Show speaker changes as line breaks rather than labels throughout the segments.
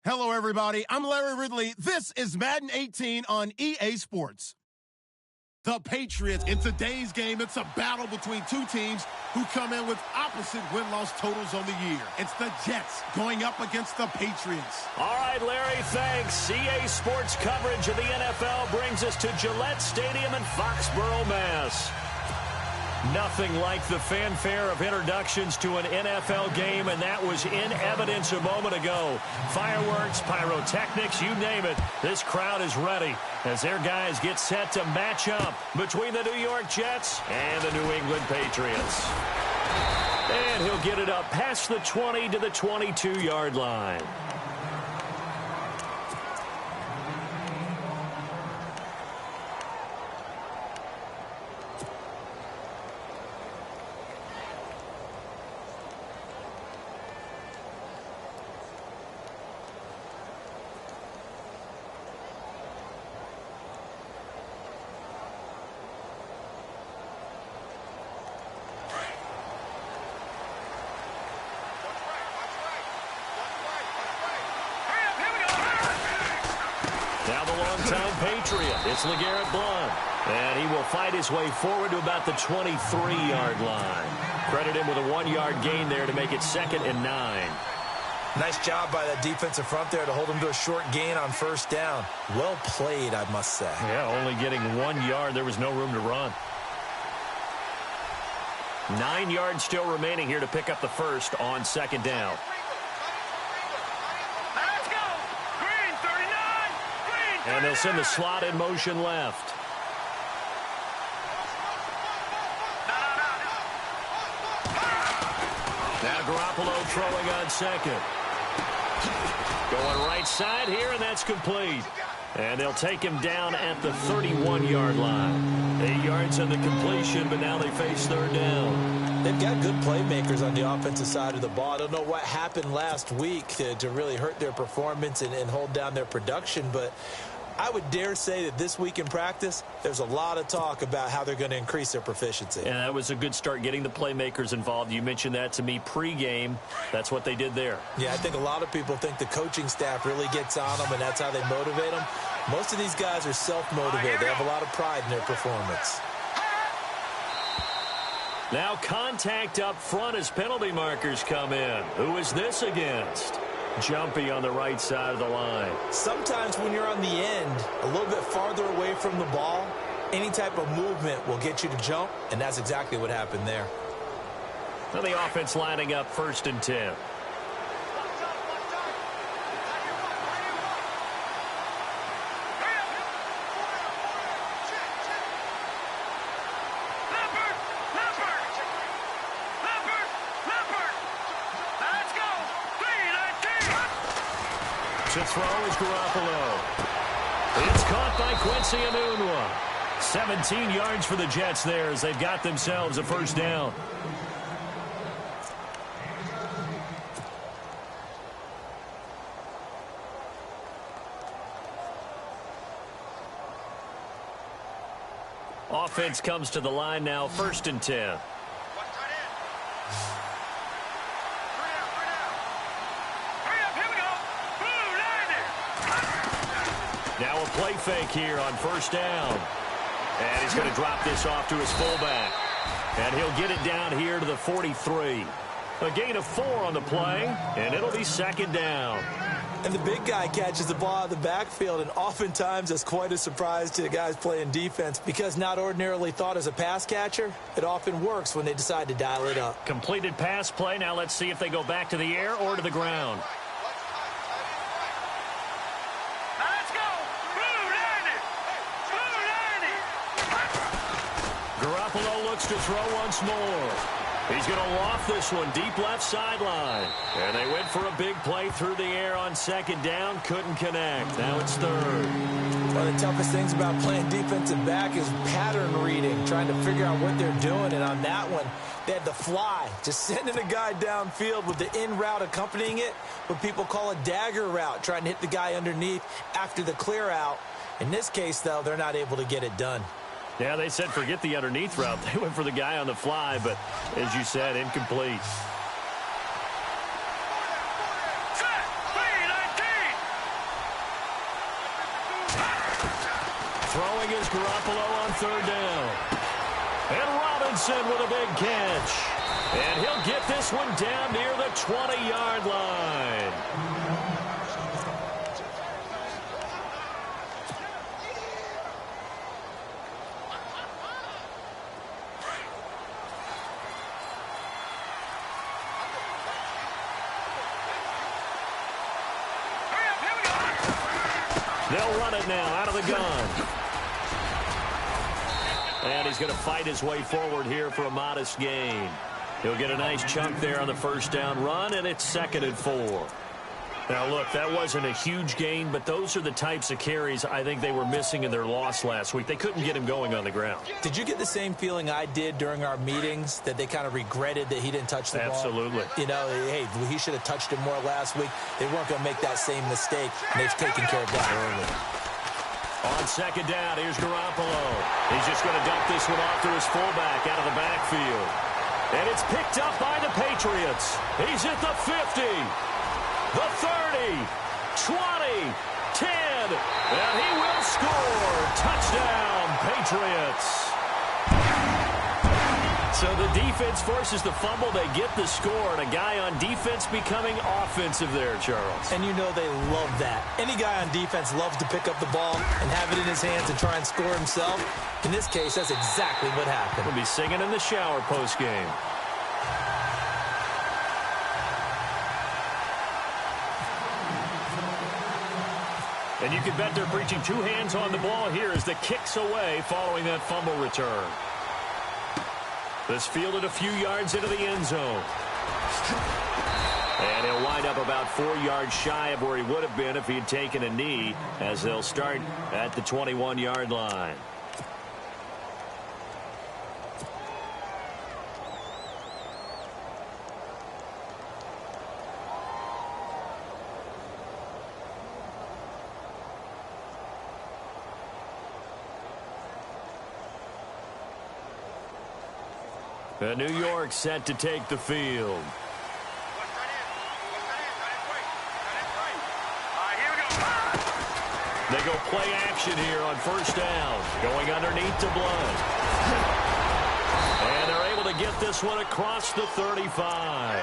Hello, everybody. I'm Larry Ridley. This is Madden 18 on EA Sports. The Patriots, in today's game, it's a battle between two teams who come in with opposite win-loss totals on the year. It's the Jets going up against the Patriots.
All right, Larry, thanks. EA Sports coverage of the NFL brings us to Gillette Stadium in Foxborough, Mass. Nothing like the fanfare of introductions to an NFL game, and that was in evidence a moment ago. Fireworks, pyrotechnics, you name it. This crowd is ready as their guys get set to match up between the New York Jets and the New England Patriots. And he'll get it up past the 20 to the 22-yard line. Now the longtime Patriot, it's LeGarrette Blount. And he will fight his way forward to about the 23-yard line. Credit him with a 1-yard gain there to make it 2nd and 9.
Nice job by that defensive front there to hold him to a short gain on first down. Well played, I must say.
Yeah, only getting 1 yard. There was no room to run. 9 yards still remaining here to pick up the first on 2nd down. And they'll send the slot in motion left. Now Garoppolo throwing on second. Going right side here, and that's complete. And they'll take him down at the 31-yard line. 8 yards on the completion, but now they face 3rd down.
They've got good playmakers on the offensive side of the ball. I don't know what happened last week to really hurt their performance and hold down their production, but I would dare say that this week in practice, there's a lot of talk about how they're going to increase their proficiency.
And that was a good start, getting the playmakers involved. You mentioned that to me pregame. That's what they did there.
Yeah, I think a lot of people think the coaching staff really gets on them, and that's how they motivate them. Most of these guys are self-motivated. They have a lot of pride in their performance.
Now contact up front as penalty markers come in. Who is this against? Jumpy on the right side of the line.
Sometimes when you're on the end, a little bit farther away from the ball, any type of movement will get you to jump, and that's exactly what happened there.
Now the offense lining up 1st and 10. To throw is Garoppolo. It's caught by Quincy Enunwa. 17 yards for the Jets there as they've got themselves a 1st down. Offense comes to the line now, 1st and 10. Now a play fake here on 1st down. And he's going to drop this off to his fullback. And he'll get it down here to the 43. A gain of 4 on the play, and it'll be 2nd down.
And the big guy catches the ball out of the backfield, and oftentimes that's quite a surprise to the guys playing defense because not ordinarily thought as a pass catcher, it often works when they decide to dial it up.
Completed pass play. Now let's see if they go back to the air or to the ground. Garoppolo looks to throw once more. He's going to loft this one deep left sideline. And they went for a big play through the air on 2nd down. Couldn't connect. Now it's 3rd.
One of the toughest things about playing defensive back is pattern reading, trying to figure out what they're doing. And on that one, they had the fly, just sending a guy downfield with the in route accompanying it, what people call a dagger route, trying to hit the guy underneath after the clear out. In this case, though, they're not able to get it done.
Yeah, they said forget the underneath route. They went for the guy on the fly, but as you said, incomplete. throwing is Garoppolo on third down. And Robinson with a big catch. And he'll get this one down near the 20-yard line. They'll run it now out of the gun. And he's going to fight his way forward here for a modest gain. He'll get a nice chunk there on the first down run, and it's 2nd and 4. Now, look, that wasn't a huge gain, but those are the types of carries I think they were missing in their loss last week. They couldn't get him going on the ground.
Did you get the same feeling I did during our meetings, that they kind of regretted that he didn't touch the ball?
Absolutely.
You know, hey, he should have touched it more last week. They weren't going to make that same mistake, and they've taken care of that early.
On 2nd down, here's Garoppolo. He's just going to dump this one off to his fullback out of the backfield. And it's picked up by the Patriots. He's at the 50. The 30, 20, 10, and he will score. Touchdown, Patriots. So the defense forces the fumble. They get the score, and a guy on defense becoming offensive there, Charles.
And you know they love that. Any guy on defense loves to pick up the ball and have it in his hands and try and score himself. In this case, that's exactly what happened.
He'll be singing in the shower post-game. And you can bet they're preaching 2 hands on the ball here as the kick's away following that fumble return. This fielded a few yards into the end zone. And he'll wind up about 4 yards shy of where he would have been if he had taken a knee, as they'll start at the 21-yard line. New York set to take the field. They go play action here on first down, going underneath to Blunt. And they're able to get this one across the 35.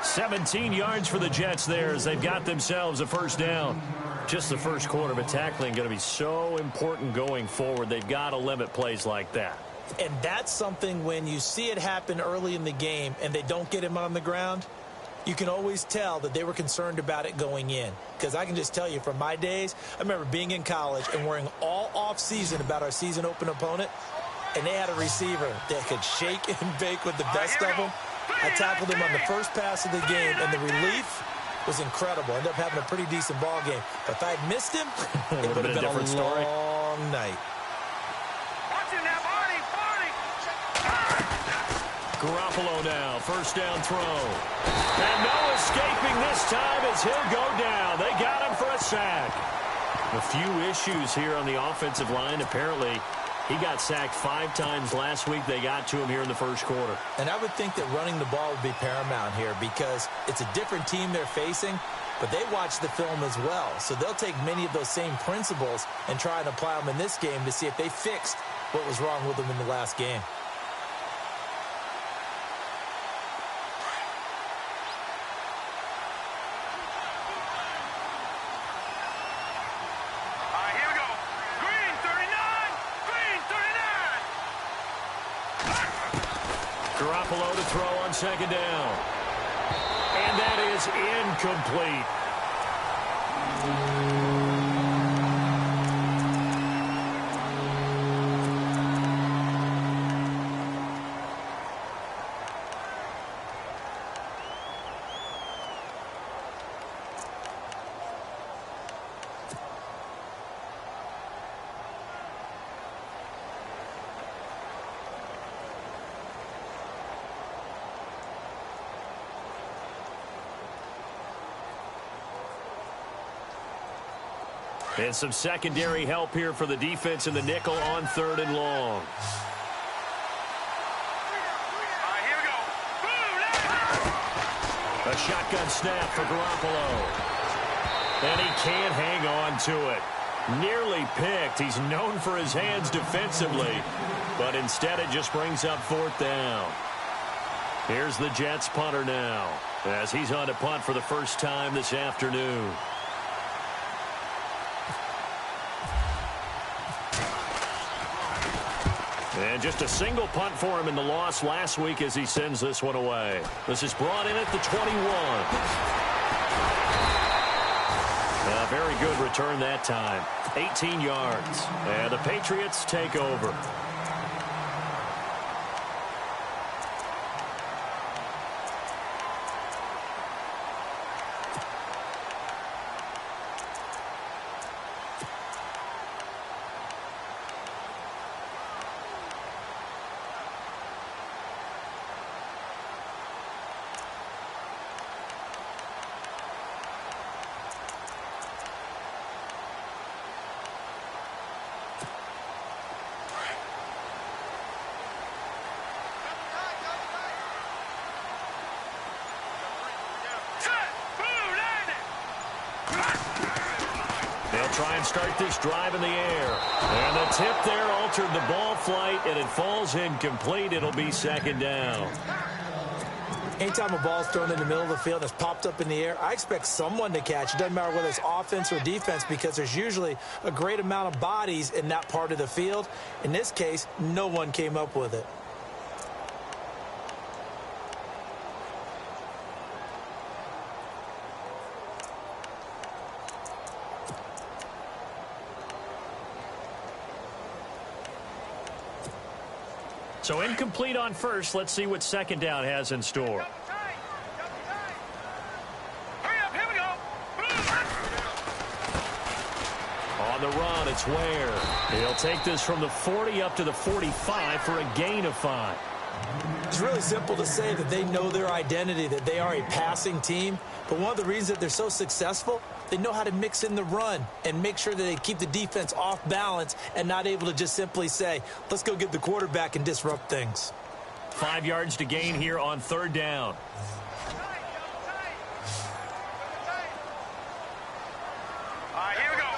17 yards for the Jets there as they've got themselves a first down. Just the first quarter, but tackling going to be so important going forward. They've got to limit plays like that.
And that's something when you see it happen early in the game and they don't get him on the ground, you can always tell that they were concerned about it going in. Because I can just tell you from my days, I remember being in college and worrying all off-season about our season open opponent, and they had a receiver that could shake and bake with the best of them. I tackled him on the first pass of the game, and the relief was incredible. Ended up having a pretty decent ball game. But if I had missed him, it would have been a different story. Long night.
Garoppolo now, first down throw. And no escaping this time as he'll go down. They got him for a sack. A few issues here on the offensive line. Apparently, he got sacked 5 times last week. They got to him here in the first quarter.
And I would think that running the ball would be paramount here because it's a different team they're facing, but they watch the film as well. So they'll take many of those same principles and try and apply them in this game to see if they fixed what was wrong with them in the last game.
Garoppolo to throw on second down. And that is incomplete. And some secondary help here for the defense in the nickel on 3rd and long. A shotgun snap for Garoppolo. And he can't hang on to it. Nearly picked. He's known for his hands defensively, but instead it just brings up 4th down. Here's the Jets punter now, as he's on to punt for the first time this afternoon. And just a single punt for him in the loss last week as he sends this one away. This is brought in at the 21. A very good return that time. 18 yards. And the Patriots take over. Try and start this drive in the air. And the tip there altered the ball flight, and it falls incomplete. It'll be 2nd down.
Anytime a ball's thrown in the middle of the field and it's popped up in the air, I expect someone to catch. It doesn't matter whether it's offense or defense, because there's usually a great amount of bodies in that part of the field. In this case, no one came up with it.
So incomplete on first. Let's see what 2nd down has in store. On the run, it's Ware. He'll take this from the 40 up to the 45 for a gain of 5.
It's really simple to say that they know their identity, that they are a passing team. But one of the reasons that they're so successful, they know how to mix in the run and make sure that they keep the defense off balance and not able to just simply say, let's go get the quarterback and disrupt things.
5 yards to gain here on 3rd down.
Here we go.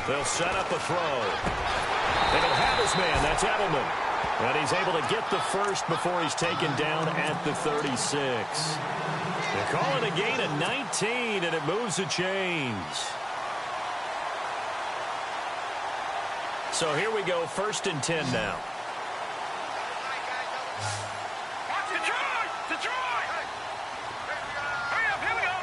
They'll set up a throw. And he'll have his man. That's Edelman. And he's able to get the first before he's taken down at the 36. They call it a gain of 19, and it moves the chains. So here we go, 1st and 10 now.
Detroit! Hurry up, here we go.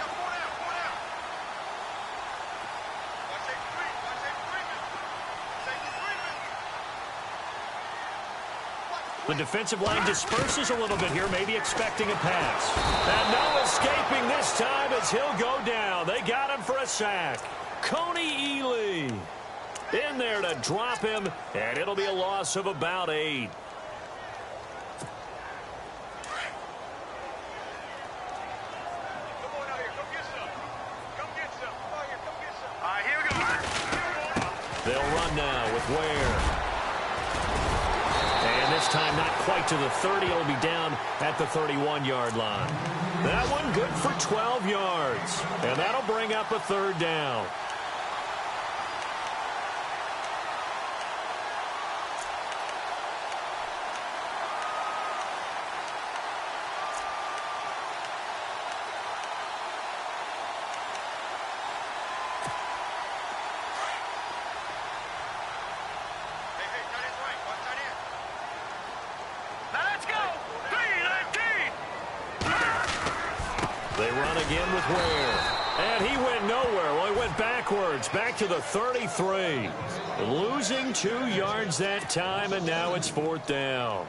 The defensive line disperses a little bit here, maybe expecting a pass. And no escaping this time as he'll go down. They got him for a sack. Coney Ely in there to drop him, and it'll be a loss of about 8.
Here we go.
They'll run now with Ware. And this time not quite to the 30. It'll be down at the 31-yard line. That one good for 12 yards. And that'll bring up a 3rd down. They run again with Ware. And he went nowhere. Well, he went backwards, back to the 33. Losing 2 yards that time, and now it's 4th down.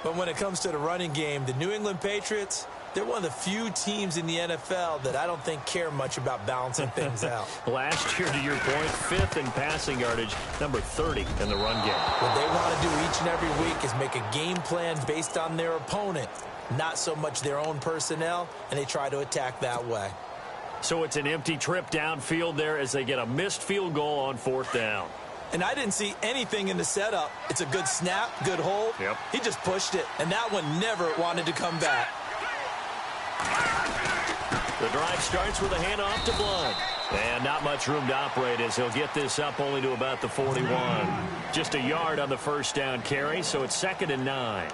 But when it comes to the running game, the New England Patriots, they're one of the few teams in the NFL that I don't think care much about balancing things out.
Last year, to your point, 5th in passing yardage, number 30 in the run game.
What they want to do each and every week is make a game plan based on their opponent, not so much their own personnel, and they try to attack that way.
So it's an empty trip downfield there as they get a missed field goal on 4th down.
And I didn't see anything in the setup. It's a good snap, good hold.
Yep.
He just pushed it, and that one never wanted to come back.
The drive starts with a handoff to Blunt. And not much room to operate as he'll get this up only to about the 41. Just a yard on the first down carry, so it's 2nd and 9.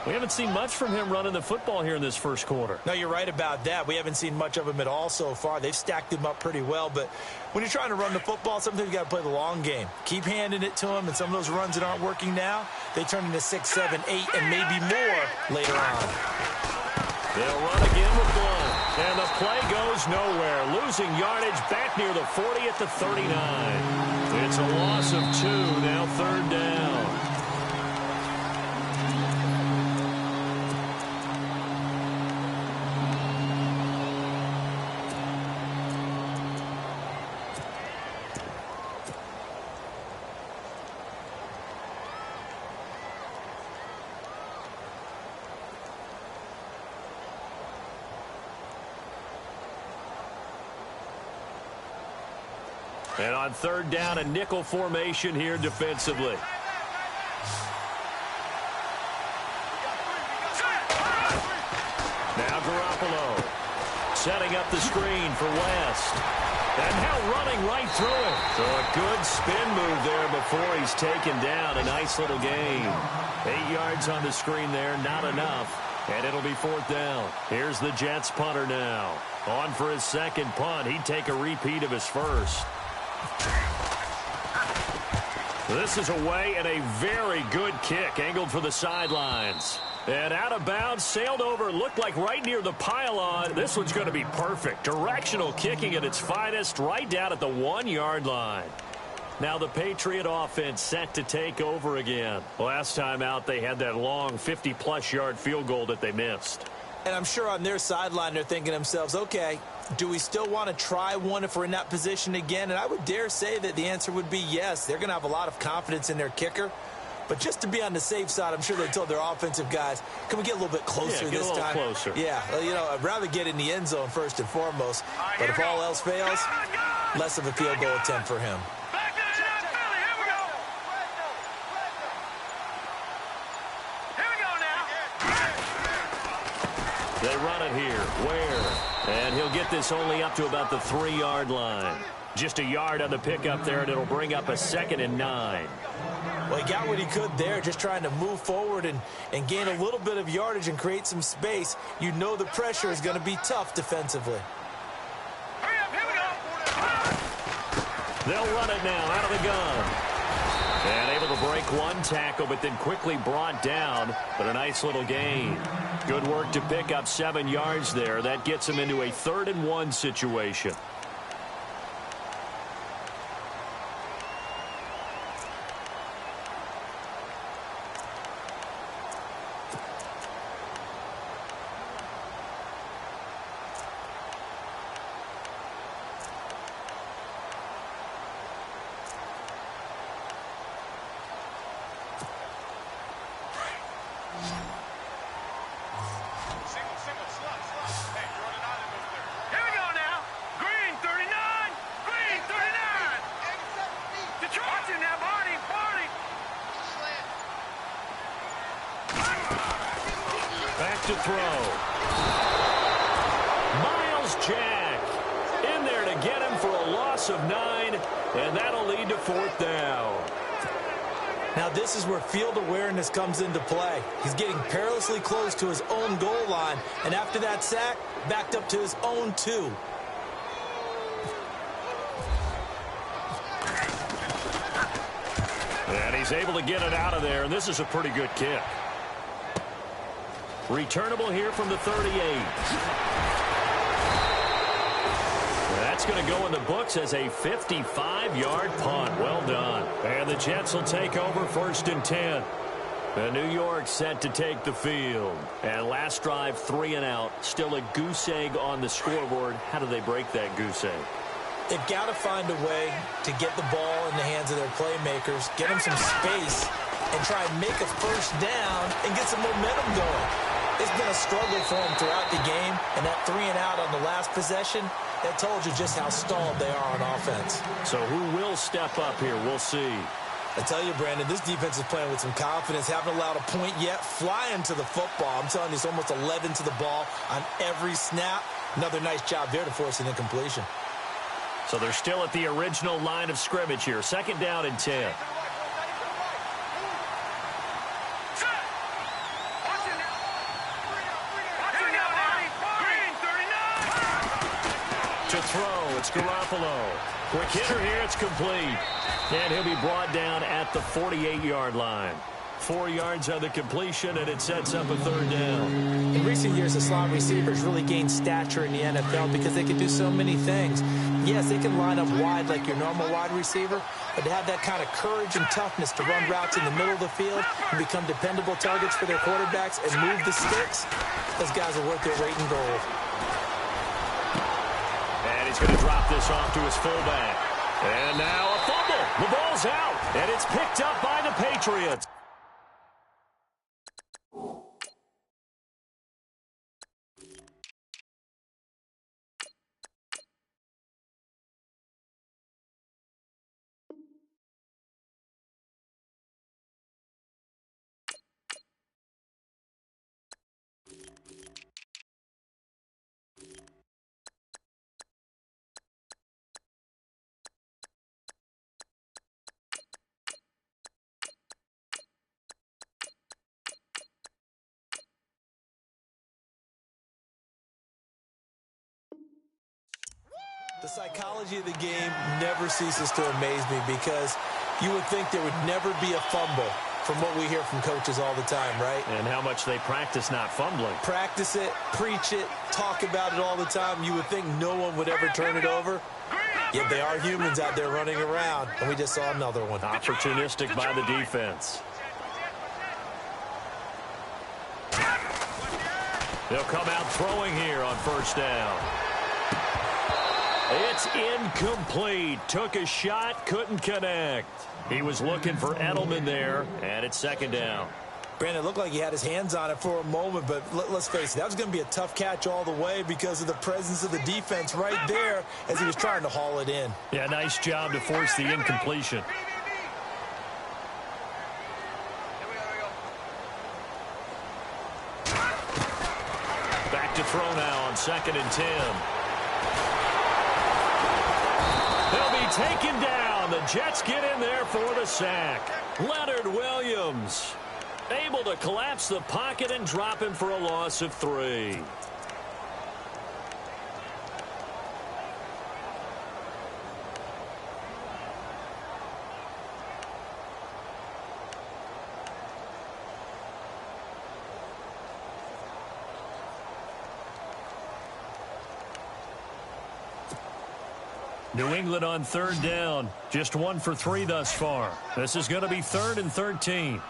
We haven't seen much from him running the football here in this first quarter.
No, you're right about that. We haven't seen much of him at all so far. They've stacked him up pretty well, but when you're trying to run the football, sometimes you got to play the long game. Keep handing it to him, and some of those runs that aren't working now, they turn into 6, 7, 8, and maybe more later on.
They'll run again with Blunt. And the play goes nowhere. Losing yardage back near the 40 at the 39. It's a loss of 2, now 3rd down. And on 3rd down, a nickel formation here defensively. Now Garoppolo setting up the screen for West. And now running right through it. So a good spin move there before he's taken down. A nice little gain. 8 yards on the screen there, not enough. And it'll be 4th down. Here's the Jets punter now. On for his second punt. He'd take a repeat of his first. This is away and a very good kick angled for the sidelines. And out of bounds, sailed over, looked like right near the pylon. This one's going to be perfect. Directional kicking at its finest right down at the 1-yard line. Now the Patriot offense set to take over again. Last time out, they had that long 50-plus yard field goal that they missed.
And I'm sure on their sideline they're thinking to themselves, okay, do we still want to try one if we're in that position again? And I would dare say that the answer would be yes. They're going to have a lot of confidence in their kicker. But just to be on the safe side, I'm sure they told their offensive guys, can we get a little bit closer this time?
Closer.
Yeah, you know, I'd rather get in the end zone first and foremost. But if all else fails, less of a field goal attempt for him.
They run it here. Where? And he'll get this only up to about the 3-yard line. Just a yard on the pickup there, and it'll bring up a 2nd and 9.
Well, he got what he could there, just trying to move forward and gain a little bit of yardage and create some space. You know the pressure is going to be tough defensively.
Hurry up, here we go.
They'll run it now out of the gun. And able to break one tackle, but then quickly brought down. But a nice little gain. Good work to pick up 7 yards there. That gets him into a 3rd and 1 situation. To throw. Miles Jack in there to get him for a loss of 9, and that'll lead to 4th down.
Now this is where field awareness comes into play. He's getting perilously close to his own goal line, and after that sack, backed up to his own 2.
And he's able to get it out of there, and this is a pretty good kick. Returnable here from the 38. That's going to go in the books as a 55-yard punt. Well done. And the Jets will take over 1st and 10. The New York set to take the field. And last drive, 3 and out. Still a goose egg on the scoreboard. How do they break that goose egg?
They've got to find a way to get the ball in the hands of their playmakers, get them some space, and try and make a 1st down and get some momentum going. It's been a struggle for them throughout the game, and that 3 and out on the last possession, that told you just how stalled they are on offense.
So who will step up here? We'll see.
I tell you, Brandon, this defense is playing with some confidence. Haven't allowed a point yet. Flying to the football. I'm telling you, it's almost 11 to the ball on every snap. Another nice job there to force an incompletion.
So they're still at the original line of scrimmage here. 2nd down and 10. To throw, it's Garoppolo. Quick hitter here, it's complete. And he'll be brought down at the 48-yard line. 4 yards on the completion, and it sets up a 3rd down.
In recent years, the slot receivers really gained stature in the NFL because they can do so many things. Yes, they can line up wide like your normal wide receiver, but to have that kind of courage and toughness to run routes in the middle of the field and become dependable targets for their quarterbacks and move the sticks, those guys are worth their weight in gold.
And he's going to drop this off to his fullback. And now a fumble. The ball's out, and it's picked up by the Patriots.
The psychology of the game never ceases to amaze me because you would think there would never be a fumble from what we hear from coaches all the time, right?
And how much they practice not fumbling.
Practice it, preach it, talk about it all the time. You would think no one would ever turn it over. Yet they are humans out there running around, and we just saw another one.
Opportunistic by the defense. They'll come out throwing here on 1st down. It's incomplete. Took a shot, couldn't connect. He was looking for Edelman there, and it's 2nd down.
Brandon, it looked like he had his hands on it for a moment, but let's face it, that was going to be a tough catch all the way because of the presence of the defense right there as he was trying to haul it in.
Yeah, nice job to force the incompletion. Back to throw now on 2nd and 10. They'll be taken down. The Jets get in there for the sack. Leonard Williams able to collapse the pocket and drop him for a loss of 3. New England on 3rd down. Just 1 for 3 thus far. This is going to be 3rd and 13.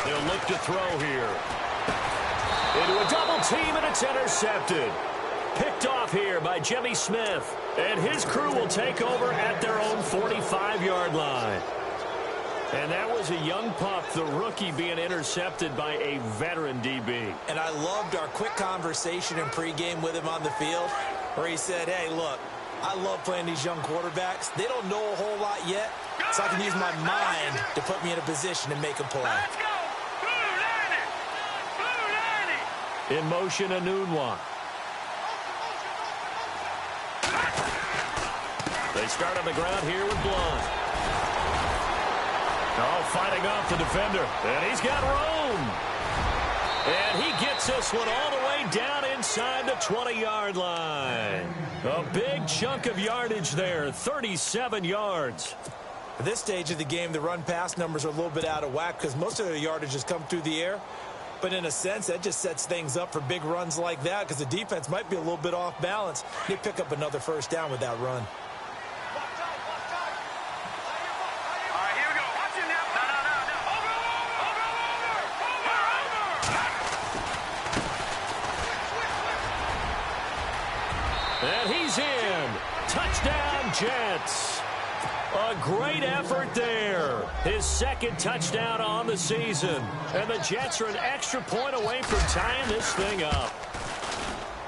They'll look to throw here. Into a double team, and it's intercepted. Picked off here by Jimmy Smith. And his crew will take over at their own 45-yard line. And that was a young pup, the rookie, being intercepted by a veteran DB.
And I loved our quick conversation in pregame with him on the field where he said, hey, look, I love playing these young quarterbacks. They don't know a whole lot yet, so I can use my mind to put me in a position to make a play.
Let's go! Blue 90!
In motion, Anunwa. They start on the ground here with Blunt. Oh, fighting off the defender. And he's got room. And he gets this one all the way down inside the 20-yard line. A big chunk of yardage there, 37 yards.
At this stage of the game, the run-pass numbers are a little bit out of whack because most of their yardage has come through the air. But in a sense, that just sets things up for big runs like that because the defense might be a little bit off balance. They pick up another first down with that run.
And he's in. Touchdown, Jets. A great effort there. His second touchdown on the season. And the Jets are an extra point away from tying this thing up.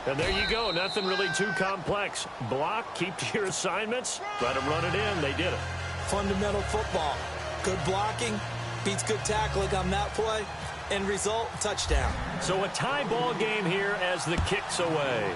And there you go. Nothing really too complex. Block, keep to your assignments, let them run it in. They did it.
Fundamental football. Good blocking beats good tackling on that play. End result, touchdown.
So a tie ball game here as the kick's away.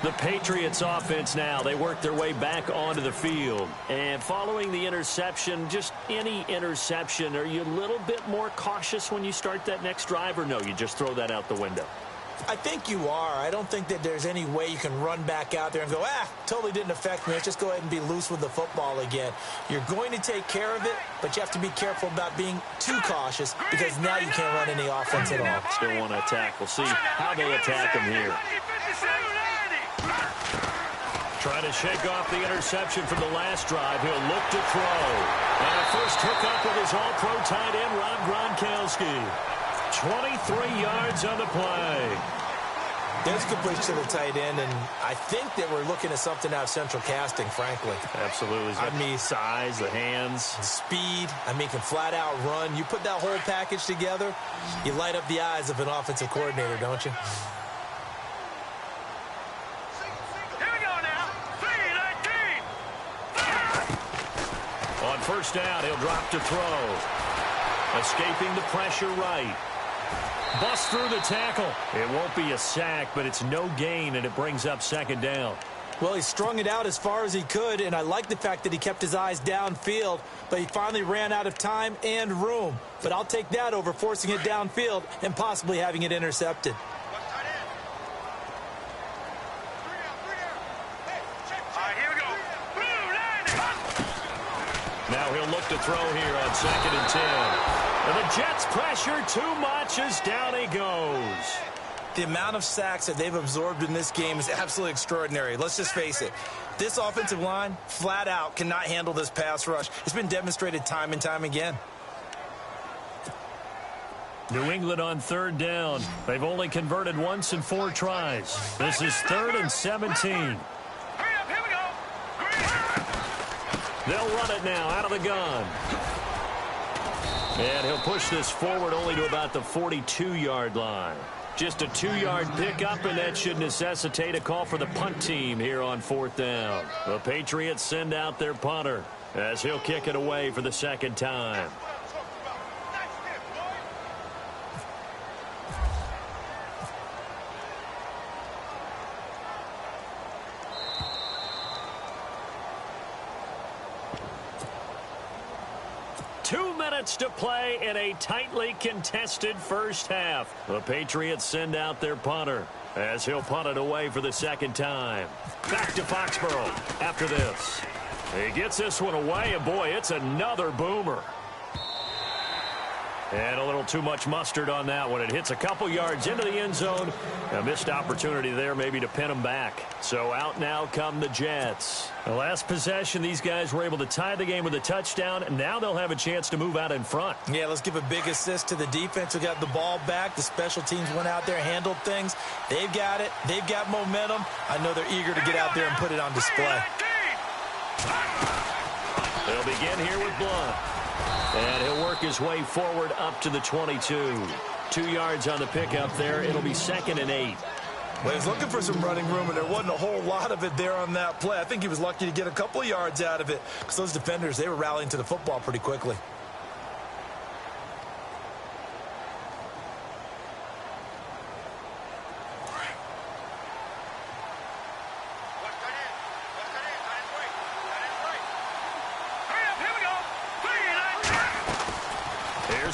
The Patriots offense now, they work their way back onto the field. And following the interception, just any interception, are you a little bit more cautious when you start that next drive, or no, you just throw that out the window?
I think you are. I don't think that there's any way you can run back out there and go, totally didn't affect me. Let's just go ahead and be loose with the football again. You're going to take care of it, but you have to be careful about being too cautious because now you can't run any offense at all.
Still want to attack. We'll see how they attack him here. Trying to shake off the interception from the last drive. He'll look to throw. And a first hookup with his all-pro tight end, Rob Gronkowski. 23 yards on the play.
There's completion to the tight end, and I think that we're looking at something out of central casting, frankly.
Absolutely. I mean, size, the hands.
Speed. I mean, can flat out run. You put that whole package together, you light up the eyes of an offensive coordinator, don't you?
On first down, he'll drop to throw. Escaping the pressure right. Bust through the tackle. It won't be a sack, but it's no gain, and it brings up second down.
Well, he strung it out as far as he could, and I like the fact that he kept his eyes downfield, but he finally ran out of time and room. But I'll take that over forcing it downfield and possibly having it intercepted.
Now he'll look to throw here on 2nd and 10. And the Jets pressure too much as down he goes.
The amount of sacks that they've absorbed in this game is absolutely extraordinary. Let's just face it. This offensive line, flat out, cannot handle this pass rush. It's been demonstrated time and time again.
New England on 3rd down. They've only converted once in 4 tries. This is 3rd and 17. They'll run it now out of the gun. And he'll push this forward only to about the 42-yard line. Just a 2-yard pickup, and that should necessitate a call for the punt team here on 4th down. The Patriots send out their punter as he'll kick it away for the 2nd time. To play in a tightly contested first half. The Patriots send out their punter as he'll punt it away for the 2nd time. Back to Foxborough after this. He gets this one away, and boy, it's another boomer. And a little too much mustard on that one. It hits a couple yards into the end zone. A missed opportunity there maybe to pin them back. So out now come the Jets. The last possession, these guys were able to tie the game with a touchdown, and now they'll have a chance to move out in front. Yeah, let's give a big assist to the defense who got the ball back. The special teams went out there, handled things. They've got it. They've got momentum. I know they're eager to get out there and put it on display. They'll begin here with Blunt. And he'll work his way forward up to the 22. 2 yards on the pickup there. It'll be 2nd and 8. Well, he was looking for some running room, and there wasn't a whole lot of it there on that play. I think he was lucky to get a couple of yards out of it because those defenders, they were rallying to the football pretty quickly.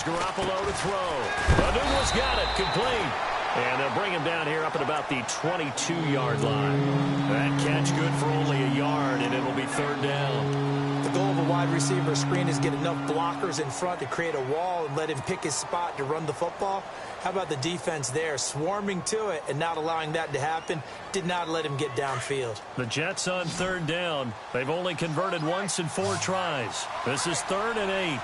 Garoppolo to throw. Douglas got it, complete. And they'll bring him down here up at about the 22-yard line. That catch good for only a yard, and it'll be 3rd down. The goal of a wide receiver screen is get enough blockers in front to create a wall and let him pick his spot to run the football. How about the defense there, swarming to it and not allowing that to happen? Did not let him get downfield. The Jets on 3rd down. They've only converted once in 4 tries. This is 3rd and 8.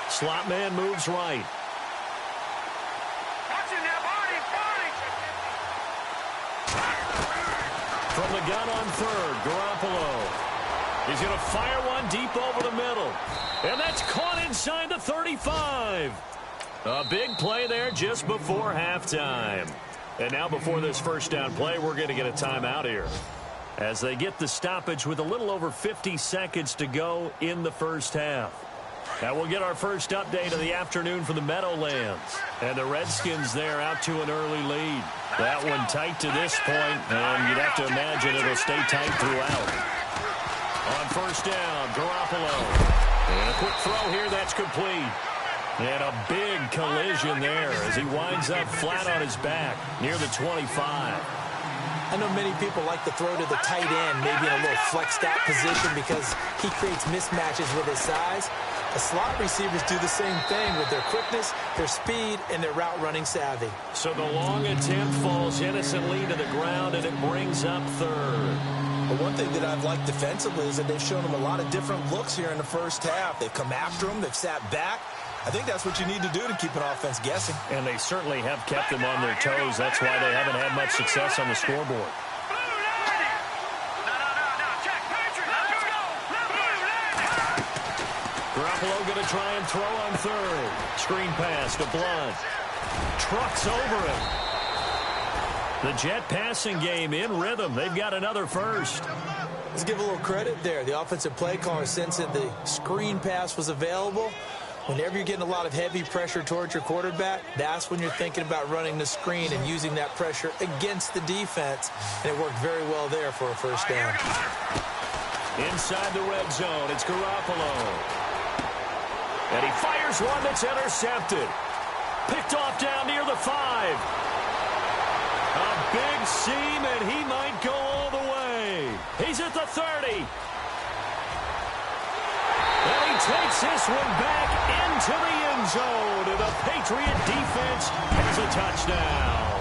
Slot man moves right. From the gun on third, Garoppolo. He's going to fire one deep over the middle. And that's caught inside the 35. A big play there just before halftime. And now before this first down play, we're going to get a timeout here, as they get the stoppage with a little over 50 seconds to go in the first half. Now we'll get our first update of the afternoon from the Meadowlands. And the Redskins there out to an early lead. That one tight to this point, and you'd have to imagine it'll stay tight throughout. On first down, Garoppolo. And a quick throw here, that's complete. And a big collision there as he winds up flat on his back near the 25.
I know many people like to throw to the tight end, maybe in a little flexed out position because he creates mismatches with his size. The slot receivers do the same thing with their quickness, their speed, and their route running savvy.
So the long attempt falls innocently to the ground, and it brings up third.
But one thing that I've liked defensively is that they've shown him a lot of different looks here in the first half. They've come after him. They've sat back. I think that's what you need to do to keep an offense guessing.
And they certainly have kept them on their toes. That's why they haven't had much success on the scoreboard. Garoppolo going to try and throw on third. Screen pass to Blunt. Trucks over it. The Jet passing game in rhythm. They've got another first.
Let's give a little credit there. The offensive play caller sensed that the screen pass was available. Whenever you're getting a lot of heavy pressure towards your quarterback, that's when you're thinking about running the screen and using that pressure against the defense. And it worked very well there for a first down.
Inside the red zone, it's Garoppolo. And he fires one that's intercepted. Picked off down near the 5. A big seam, and he might go all the way. He's at the 30. And he takes this one back into the end zone. And the Patriot defense has a touchdown.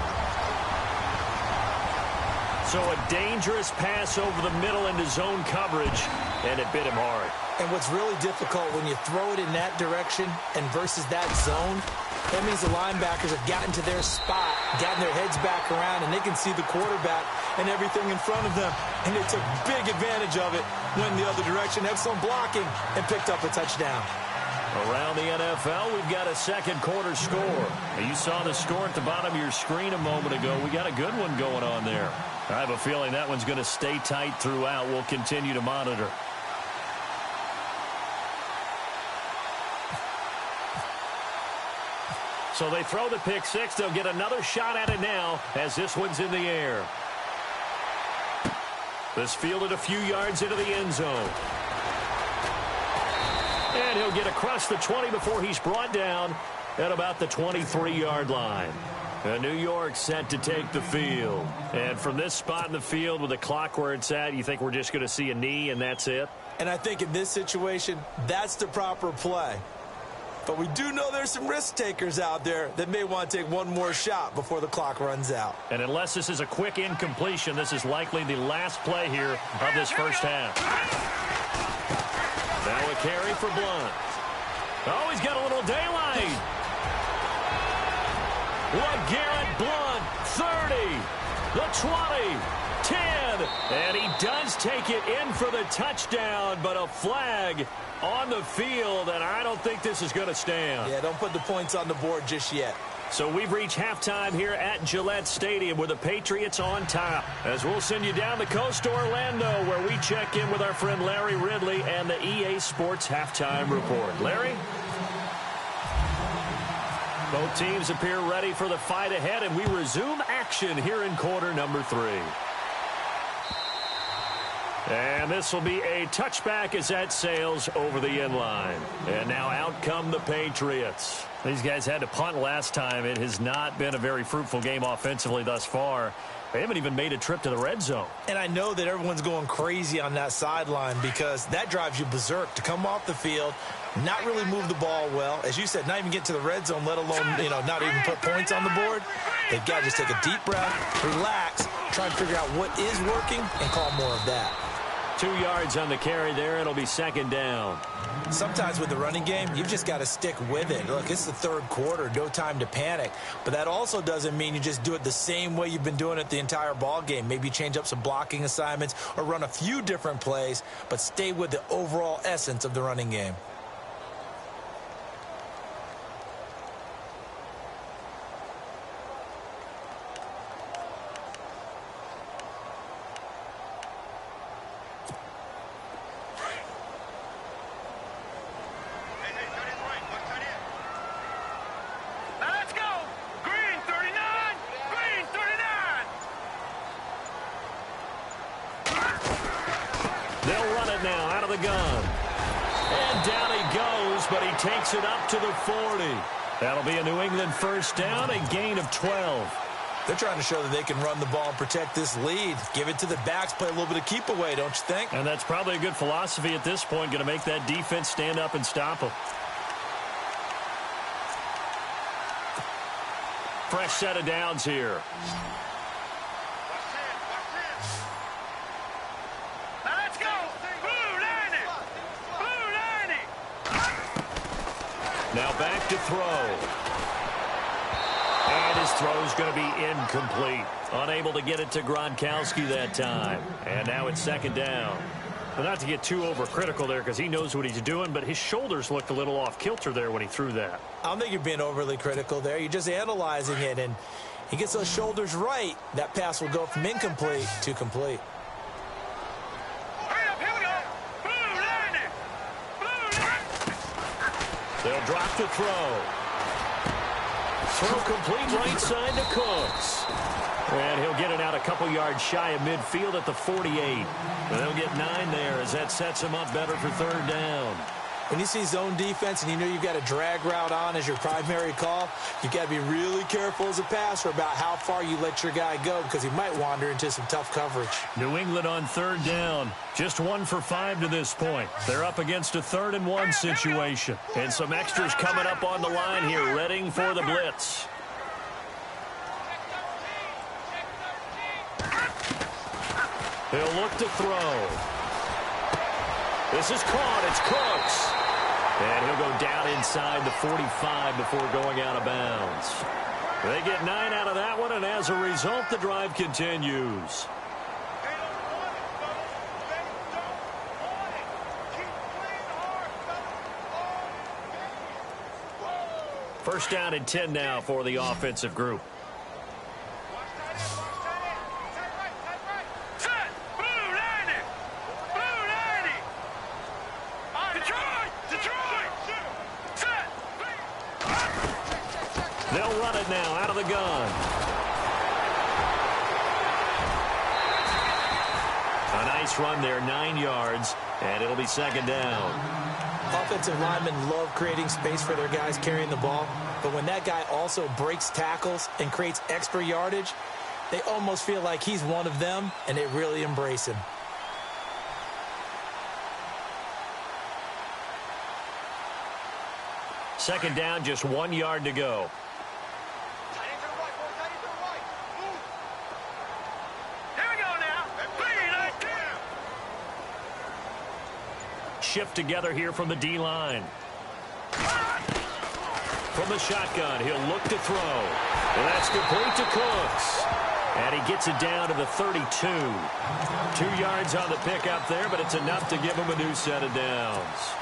So a dangerous pass over the middle into zone coverage, and it bit him hard.
And what's really difficult when you throw it in that direction and versus that zone, that means the linebackers have gotten to their spot, gotten their heads back around, and they can see the quarterback and everything in front of them. And they took big advantage of it, went the other direction, excellent blocking, and picked up a touchdown.
Around the NFL, we've got a second quarter score. You saw the score at the bottom of your screen a moment ago. We got a good one going on there. I have a feeling that one's going to stay tight throughout. We'll continue to monitor. So they throw the pick six. They'll get another shot at it now as this one's in the air. This fielded a few yards into the end zone. And he'll get across the 20 before he's brought down at about the 23-yard line. New York set to take the field. And from this spot in the field with the clock where it's at, you think we're just going to see a knee and that's it?
And I think in this situation, that's the proper play. But we do know there's some risk takers out there that may want to take one more shot before the clock runs out.
And unless this is a quick incompletion, this is likely the last play here of this first half. Now a carry for Blunt. Oh, he's got a little daylight. LeGarrette Blunt, 30, the 20, 10, and he does take it in for the touchdown, but a flag on the field, and I don't think this is going to stand.
Yeah, don't put the points on the board just yet.
So we've reached halftime here at Gillette Stadium with the Patriots on top. As we'll send you down the coast to Orlando, where we check in with our friend Larry Ridley and the EA Sports Halftime Report. Larry? Both teams appear ready for the fight ahead, and we resume action here in quarter number 3. And this will be a touchback as that sails over the end line. And now out come the Patriots. These guys had to punt last time. It has not been a very fruitful game offensively thus far. They haven't even made a trip to the red zone.
And I know that everyone's going crazy on that sideline because that drives you berserk to come off the field, not really move the ball well. As you said, not even get to the red zone, let alone, not even put points on the board. They've got to just take a deep breath, relax, try and figure out what is working, and call more of that.
2 yards on the carry there. It'll be second down.
Sometimes with the running game, you've just got to stick with it. Look, it's the third quarter, no time to panic. But that also doesn't mean you just do it the same way you've been doing it the entire ball game. Maybe change up some blocking assignments or run a few different plays, but stay with the overall essence of the running game.
They'll run it now out of the gun. And down he goes, but he takes it up to the 40. That'll be a New England first down, a gain of 12.
They're trying to show that they can run the ball and protect this lead. Give it to the backs, play a little bit of keep away, don't you think?
And that's probably a good philosophy at this point, going to make that defense stand up and stop them. Fresh set of downs here. Now back to throw. And his throw's going to be incomplete. Unable to get it to Gronkowski that time. And now it's second down. But not to get too overcritical there because he knows what he's doing, but his shoulders looked a little off kilter there when he threw that.
I don't think you're being overly critical there. You're just analyzing it, and he gets those shoulders right. That pass will go from incomplete to complete.
They'll drop to throw. Throw complete right side to Cooks. And he'll get it out a couple yards shy of midfield at the 48. And they'll get 9 there as that sets him up better for third down.
When you see zone defense and you know you've got a drag route on as your primary call, you've got to be really careful as a passer about how far you let your guy go because he might wander into some tough coverage.
New England on third down. Just 1 for 5 to this point. They're up against a 3rd and 1 situation. And some extras coming up on the line here, readying for the blitz. He'll look to throw. This is caught. It's Cooks. And he'll go down inside the 45 before going out of bounds. They get 9 out of that one, and as a result, the drive continues. First down and 10 now for the offensive group. They'll run it now out of the gun. A nice run there, 9 yards, and it'll be second down.
Offensive linemen love creating space for their guys carrying the ball, but when that guy also breaks tackles and creates extra yardage, they almost feel like he's one of them, and they really embrace him.
Second down, just 1 yard to go. Shift together here from the D-line. From the shotgun, he'll look to throw. And that's complete to Cooks. And he gets it down to the 32. 2 yards on the pickup there, but it's enough to give him a new set of downs.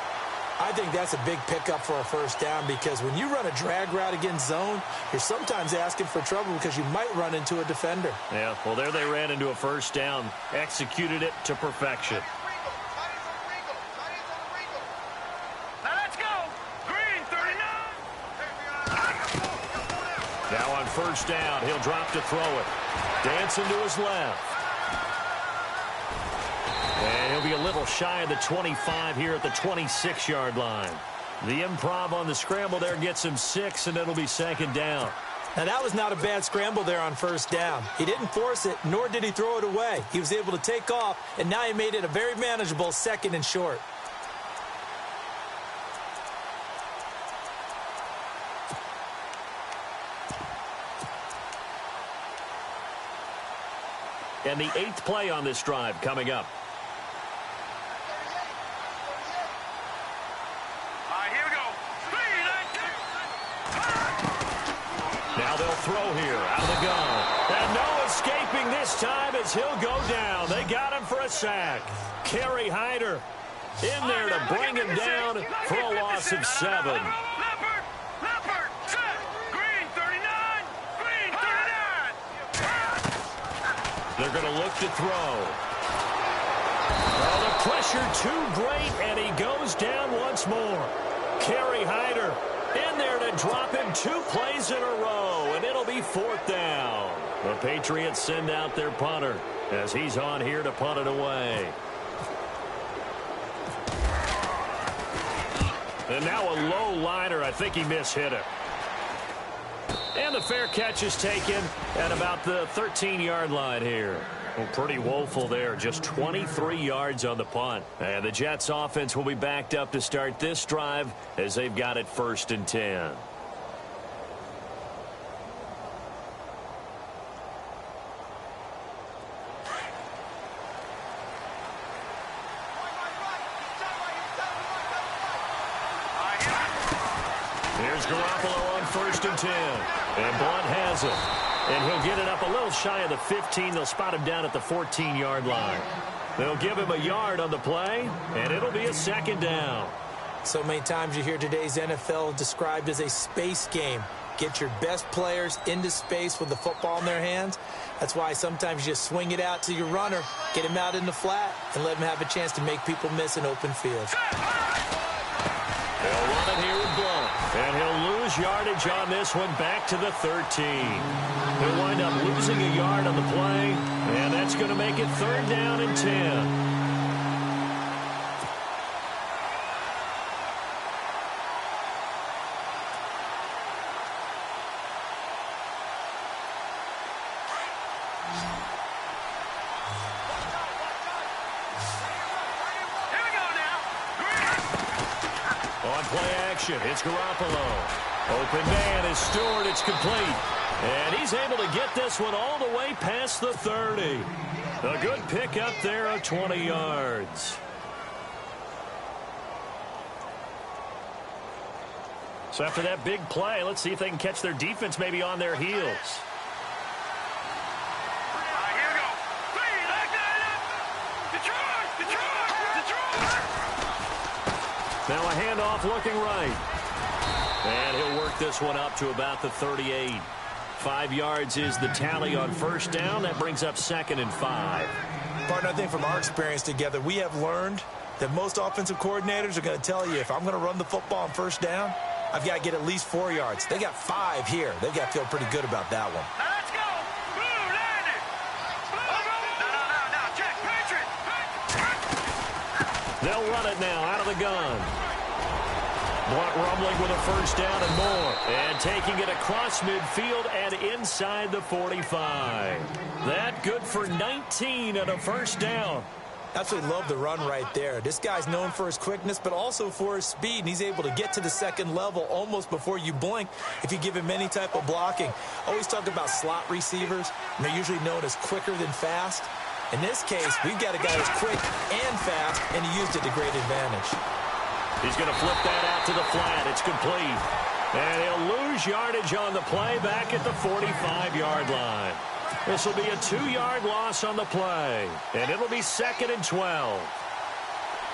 I think that's a big pickup for a first down because when you run a drag route against zone, you're sometimes asking for trouble because you might run into a defender.
Yeah, well, there they ran into a first down. Executed it to perfection. Now on first down, he'll drop to throw it. Dancing to his left. And he'll be a little shy of the 25 here at the 26-yard line. The improv on the scramble there gets him 6, and it'll be second down.
Now, that was not a bad scramble there on first down. He didn't force it, nor did he throw it away. He was able to take off, and now he made it a very manageable second and short.
And the 8th play on this drive coming up. throw here out of the gun. And no escaping this time as he'll go down. They got him for a sack. Kerry Hyder in there to bring him down for a loss of 7.
Leopard, set. Green 39. Green 39.
They're going to look to throw. Oh, the pressure too great, and he goes down once more. Kerry Hyder in there to drop him 2 plays in a row, and it'll be 4th down. The Patriots send out their punter as he's on here to punt it away. And now a low liner. I think he mishit it. And the fair catch is taken at about the 13-yard line here. Well, pretty woeful there. Just 23 yards on the punt. And the Jets offense will be backed up to start this drive as they've got it 1st and 10. Here's Garoppolo on 1st and 10. And Blunt has it. And he'll get it up a little shy of the 15. They'll spot him down at the 14-yard line. They'll give him a yard on the play, and it'll be a 2nd down.
So many times you hear today's NFL described as a space game. Get your best players into space with the football in their hands. That's why sometimes you just swing it out to your runner, get him out in the flat, and let him have a chance to make people miss an open field.
They'll run it here with Blunt. And he'll lose yardage on this one back to the 13. He'll wind up losing a yard on the play, and that's going to make it 3rd down and 10. It's Garoppolo. Open man is Stewart. It's complete. And he's able to get this one all the way past the 30. A good pick up there of 20 yards. So after that big play, let's see if they can catch their defense maybe on their heels. Now a handoff looking right. And he'll work this one up to about the 38. 5 yards is the tally on 1st down. That brings up 2nd and 5.
Partner, I think from our experience together, we have learned that most offensive coordinators are going to tell you, if I'm going to run the football on 1st down, I've got to get at least 4 yards. They got 5 here. They've got to feel pretty good about that one.
Now let's go. Blue, landed. No, check. Patriot.
They'll run it now out of the gun. Blunt rumbling with a 1st down and more. And taking it across midfield and inside the 45. That good for 19 and a 1st down.
Absolutely love the run right there. This guy's known for his quickness, but also for his speed, and he's able to get to the 2nd level almost before you blink if you give him any type of blocking. Always talk about slot receivers, and they're usually known as quicker than fast. In this case, we've got a guy who's quick and fast, and he used it to great advantage.
He's going to flip that out to the flat. It's complete. And he'll lose yardage on the play back at the 45-yard line. This will be a 2-yard loss on the play. And it'll be 2nd and 12.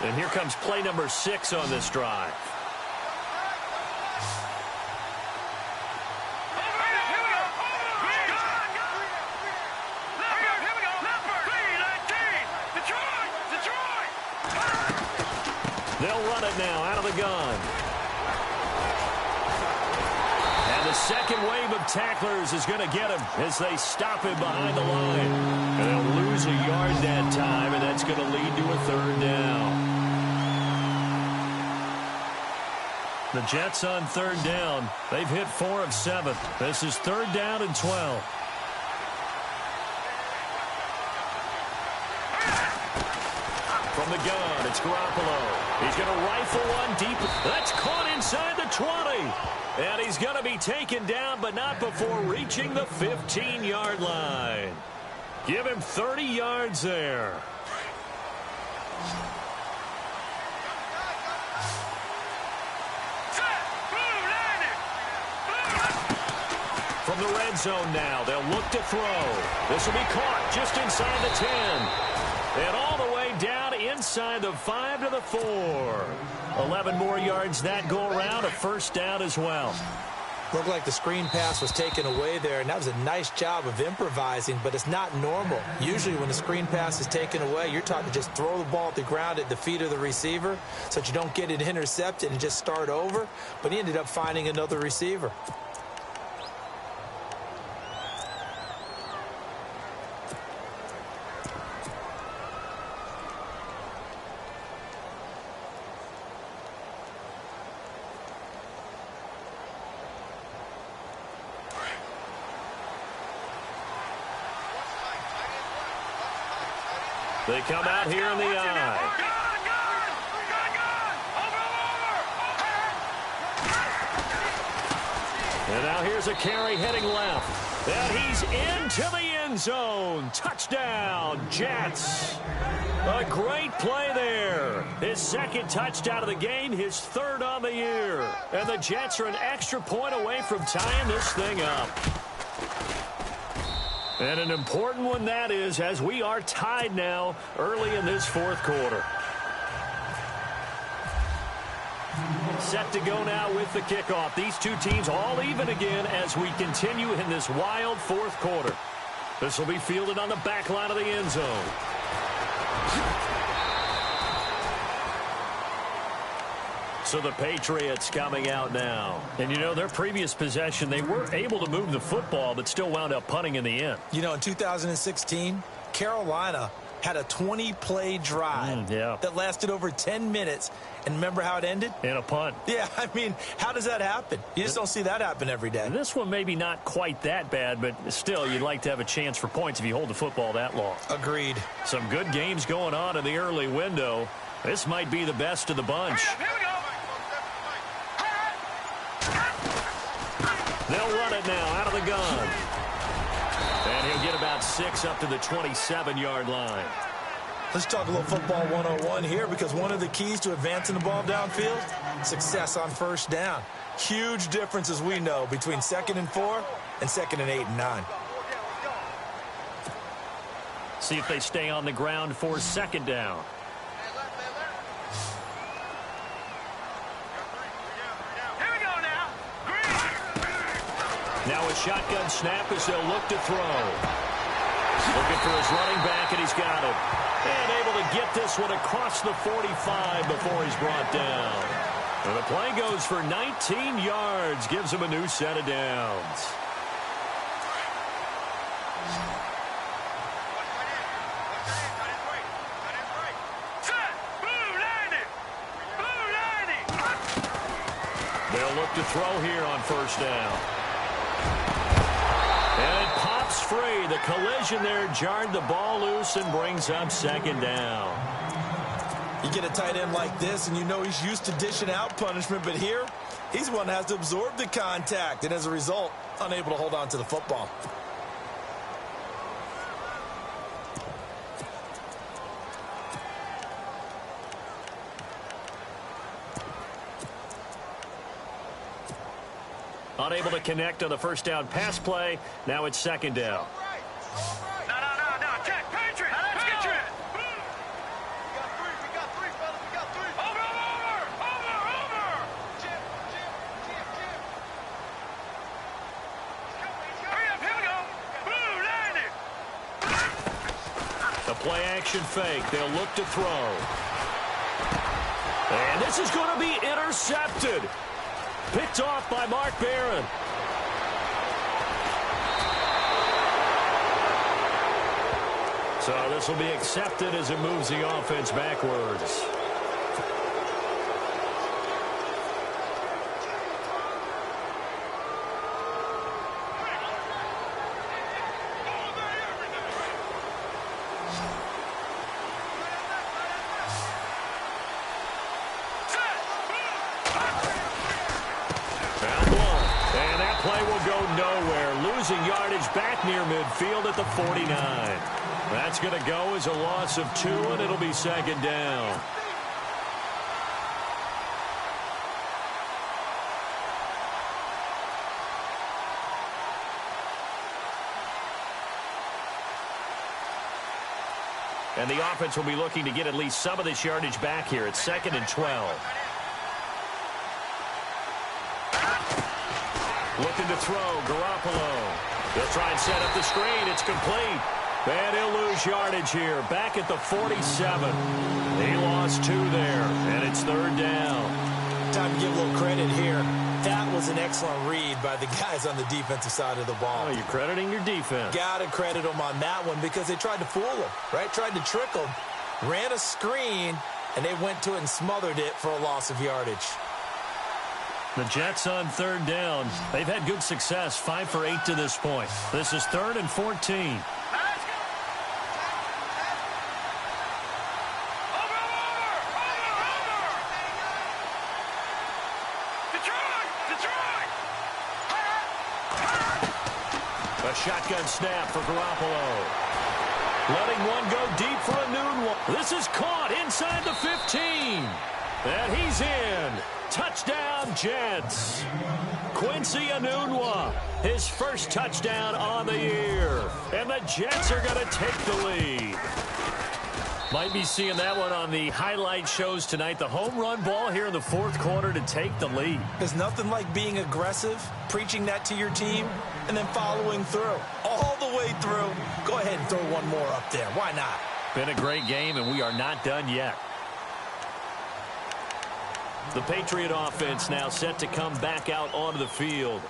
And here comes play number 6 on this drive. They'll run it now out of the gun. And the second wave of tacklers is going to get him as they stop him behind the line. And they'll lose a yard that time, and that's going to lead to a 3rd down. The Jets on 3rd down. They've hit 4 of 7. This is 3rd down and 12. From the gun, it's Garoppolo. He's going to rifle one deep. That's caught inside the 20. And he's going to be taken down, but not before reaching the 15-yard line. Give him 30 yards there. From the red zone now. They'll look to throw. This will be caught just inside the 10. And all the way down inside the 5 to the 4. 11 more yards that go around, a first down as well.
Looked like the screen pass was taken away there, and that was a nice job of improvising, but it's not normal. Usually when the screen pass is taken away, you're taught to just throw the ball at the ground at the feet of the receiver so that you don't get it intercepted and just start over, but he ended up finding another receiver.
They come out here in the eye. And now here's a carry heading left. And he's into the end zone. Touchdown, Jets. A great play there. His second touchdown of the game, his third on the year. And the Jets are an extra point away from tying this thing up. And an important one that is, as we are tied now early in this fourth quarter. Set to go now with the kickoff. These two teams all even again as we continue in this wild fourth quarter. This will be fielded on the back line of the end zone. So the Patriots coming out now. And, you know, their previous possession, they were able to move the football, but still wound up punting in the end.
You know, in 2016, Carolina had a 20-play drive that lasted over 10 minutes. And remember how it ended?
In a punt.
Yeah, I mean, how does that happen? You just don't see that happen every day.
This one maybe not quite that bad, but still, you'd like to have a chance for points if you hold the football that long.
Agreed.
Some good games going on in the early window. This might be the best of the bunch.
Here we go.
They'll run it now out of the gun. And he'll get about 6 up to the 27-yard line.
Let's talk a little football 101 here, because one of the keys to advancing the ball downfield, success on first down. Huge difference, as we know, between 2nd and 4 and 2nd and 8 and 9.
See if they stay on the ground for second down. Now a shotgun snap as they'll look to throw. Looking for his running back, and he's got it. And able to get this one across the 45 before he's brought down. And the play goes for 19 yards, gives him a new set of downs. They'll look to throw here on first down. And it pops free. The collision there jarred the ball loose and brings up second down.
You get a tight end like this, and you know he's used to dishing out punishment, but here, he's one that has to absorb the contact, and as a result, unable to hold on to the football.
Unable to connect on the first down pass play. Now it's second down.
No. Check. Patriot. Let's get you. We got three, fellas. We got three. Over. Jim. Hurry up. Here we go. Blue, landing.
The play action fake. They'll look to throw. And this is going to be intercepted. Picked off by Mark Barron. So this will be accepted as it moves the offense backwards. Back near midfield at the 49. That's going to go as a loss of 2, and it'll be second down. And the offense will be looking to get at least some of this yardage back here. It's 2nd and 12. Looking to throw, Garoppolo. They'll try and set up the screen. It's complete. And he'll lose yardage here. Back at the 47. He lost 2 there, and it's 3rd down.
Time to give a little credit here. That was an excellent read by the guys on the defensive side of the ball.
Oh, you're crediting your defense.
Got to credit them on that one because they tried to fool them, right? Tried to trick them, ran a screen, and they went to it and smothered it for a loss of yardage.
The Jets on 3rd down. They've had good success, 5 for 8 to this point. This is 3rd and 14. A shotgun snap for Garoppolo. Letting one go deep for a noon one. This is caught inside the 15. And he's in. Touchdown, Jets. Quincy Enunwa, his first touchdown on the year. And the Jets are going to take the lead. Might be seeing that one on the highlight shows tonight. The home run ball here in the 4th quarter to take the lead.
There's nothing like being aggressive, preaching that to your team, and then following through. All the way through. Go ahead and throw one more up there. Why not?
Been a great game, and we are not done yet. The Patriot offense now set to come back out onto the field.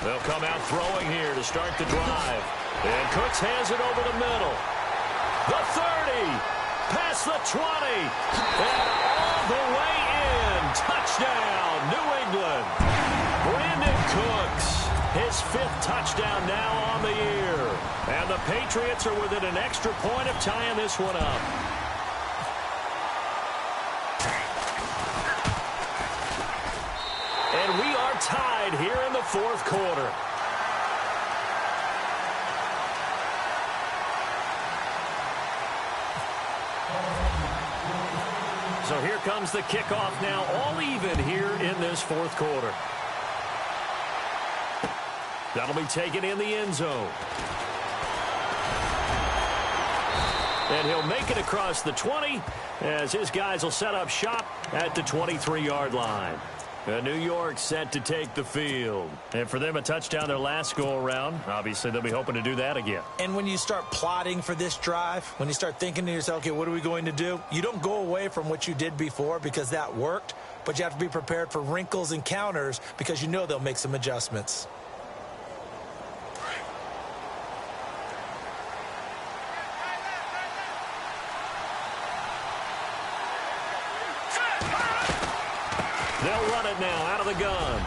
They'll come out throwing here to start the drive. And Cooks has it over the middle. The 30. Past the 20. And all the way in. Touchdown, New England. Brandon Cooks. His 5th touchdown now on the year. And the Patriots are within an extra point of tying this one up. And we are tied here in the 4th quarter. So here comes the kickoff now, all even here in this 4th quarter. That'll be taken in the end zone. And he'll make it across the 20 as his guys will set up shop at the 23-yard line. New York set to take the field. And for them, a touchdown their last go-around. Obviously, they'll be hoping to do that again.
And when you start plotting for this drive, when you start thinking to yourself, okay, what are we going to do? You don't go away from what you did before because that worked, but you have to be prepared for wrinkles and counters because you know they'll make some adjustments.
They'll run it now out of the gun.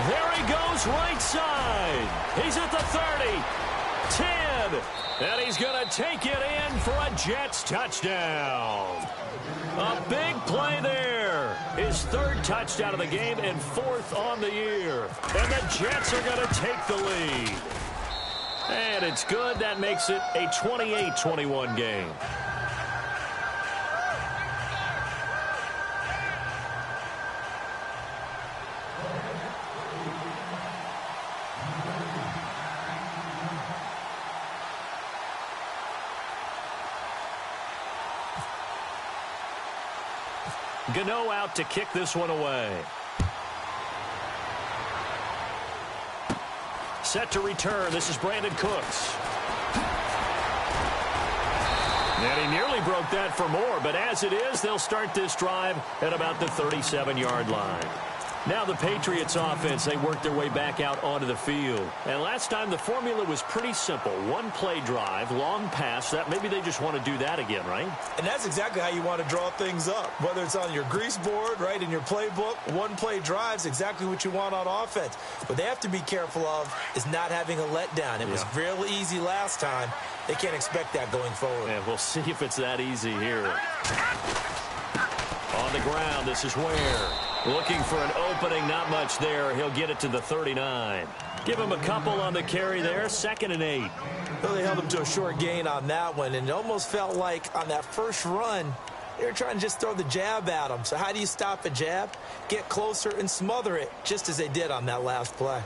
There he goes right side. He's at the 30, 10, and he's going to take it in for a Jets touchdown. A big play there. His 3rd touchdown of the game and 4th on the year. And the Jets are going to take the lead. And it's good. That makes it a 28-21 game. Gano out to kick this one away. Set to return. This is Brandon Cooks. And he nearly broke that for more, but as it is, they'll start this drive at about the 37-yard line. Now the Patriots offense, they work their way back out onto the field. And last time the formula was pretty simple. One play drive, long pass. That maybe they just want to do that again, right?
And that's exactly how you want to draw things up. Whether it's on your grease board, right, in your playbook, one play drive's exactly what you want on offense. What they have to be careful of is not having a letdown. It was real easy last time. They can't expect that going forward.
And we'll see if it's that easy here. On the ground, this is Ware. Looking for an opening, not much there. He'll get it to the 39. Give him a couple on the carry there, 2nd and 8.
Well, they held him to a short gain on that one, and it almost felt like on that first run, they were trying to just throw the jab at him. So how do you stop a jab? Get closer and smother it, just as they did on that last play.